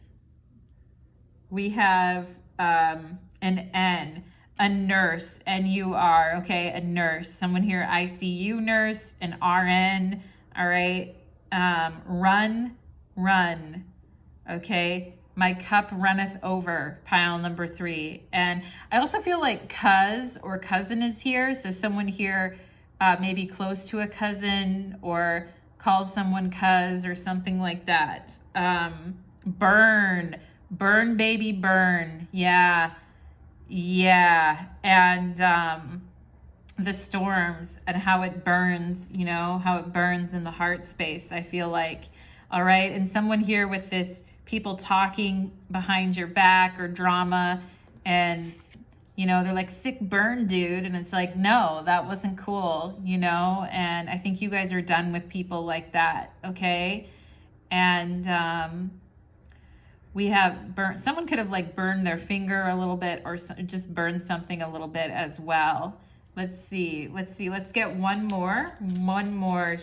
We have an N, a nurse, N-U-R, okay, a nurse. Someone here, ICU nurse, an RN, all right. Run, okay. My cup runneth over, pile number 3. And I also feel like cuz or cousin is here. So someone here maybe close to a cousin or calls someone cuz or something like that. Burn, baby, burn. Yeah. And the storms and how it burns, you know, how it burns in the heart space, I feel like. All right. And someone here with this people talking behind your back or drama, and you know, they're like, sick burn, dude. And it's like, no, that wasn't cool, you know. And I think you guys are done with people like that, okay? And we have burnt, someone could have like burned their finger a little bit, or just burned something a little bit as well. Let's see, let's get one more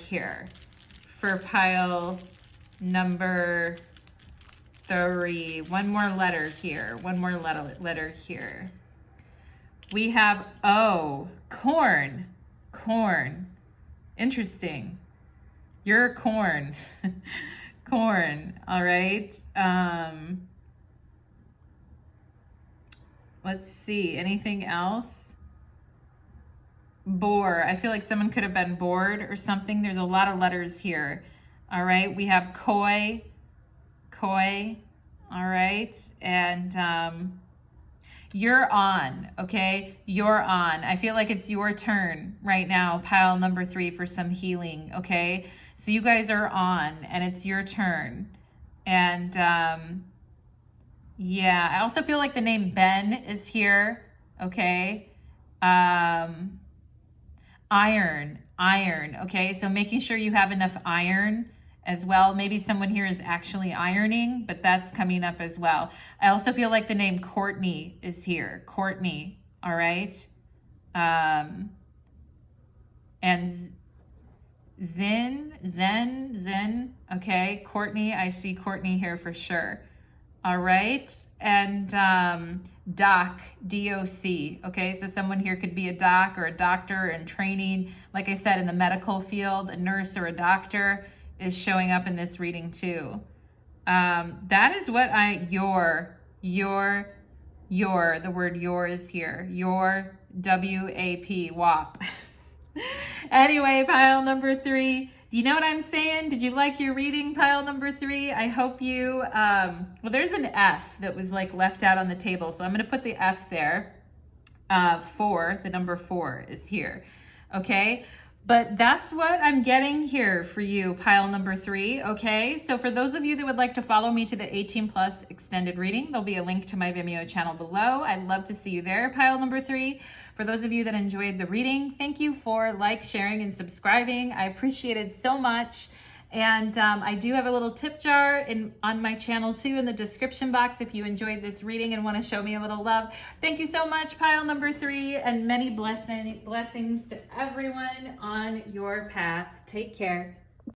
here for pile number 3. One more letter here. We have O, corn. Interesting. You're corn. Corn. All right. Let's see. Anything else? Bore. I feel like someone could have been bored or something. There's a lot of letters here. All right. We have coy. All right. And you're on. Okay. You're on. I feel like it's your turn right now. Pile number 3 for some healing. Okay. So you guys are on and it's your turn. And yeah, I also feel like the name Ben is here. Okay. Iron. Okay. So making sure you have enough iron as well. Maybe someone here is actually ironing, but that's coming up as well. I also feel like the name Courtney is here. Courtney. All right. And Zen. Okay. Courtney. I see Courtney here for sure. All right. And doc, D-O-C. Okay. So someone here could be a doc or a doctor in training. Like I said, in the medical field, a nurse or a doctor is showing up in this reading too. That is what the word your is here. Your, W-A-P, WAP. Anyway, pile number 3. Do you know what I'm saying? Did you like your reading, pile number 3? I hope you, well, there's an F that was like left out on the table. So I'm going to put the F there. 4, the number 4 is here. Okay. But that's what I'm getting here for you, pile number 3, okay? So for those of you that would like to follow me to the 18 plus extended reading, there'll be a link to my Vimeo channel below. I'd love to see you there, pile number 3. For those of you that enjoyed the reading, thank you for sharing, and subscribing. I appreciate it so much. And I do have a little tip jar on my channel too in the description box if you enjoyed this reading and want to show me a little love. Thank you so much, pile number 3, and many blessings to everyone on your path. Take care.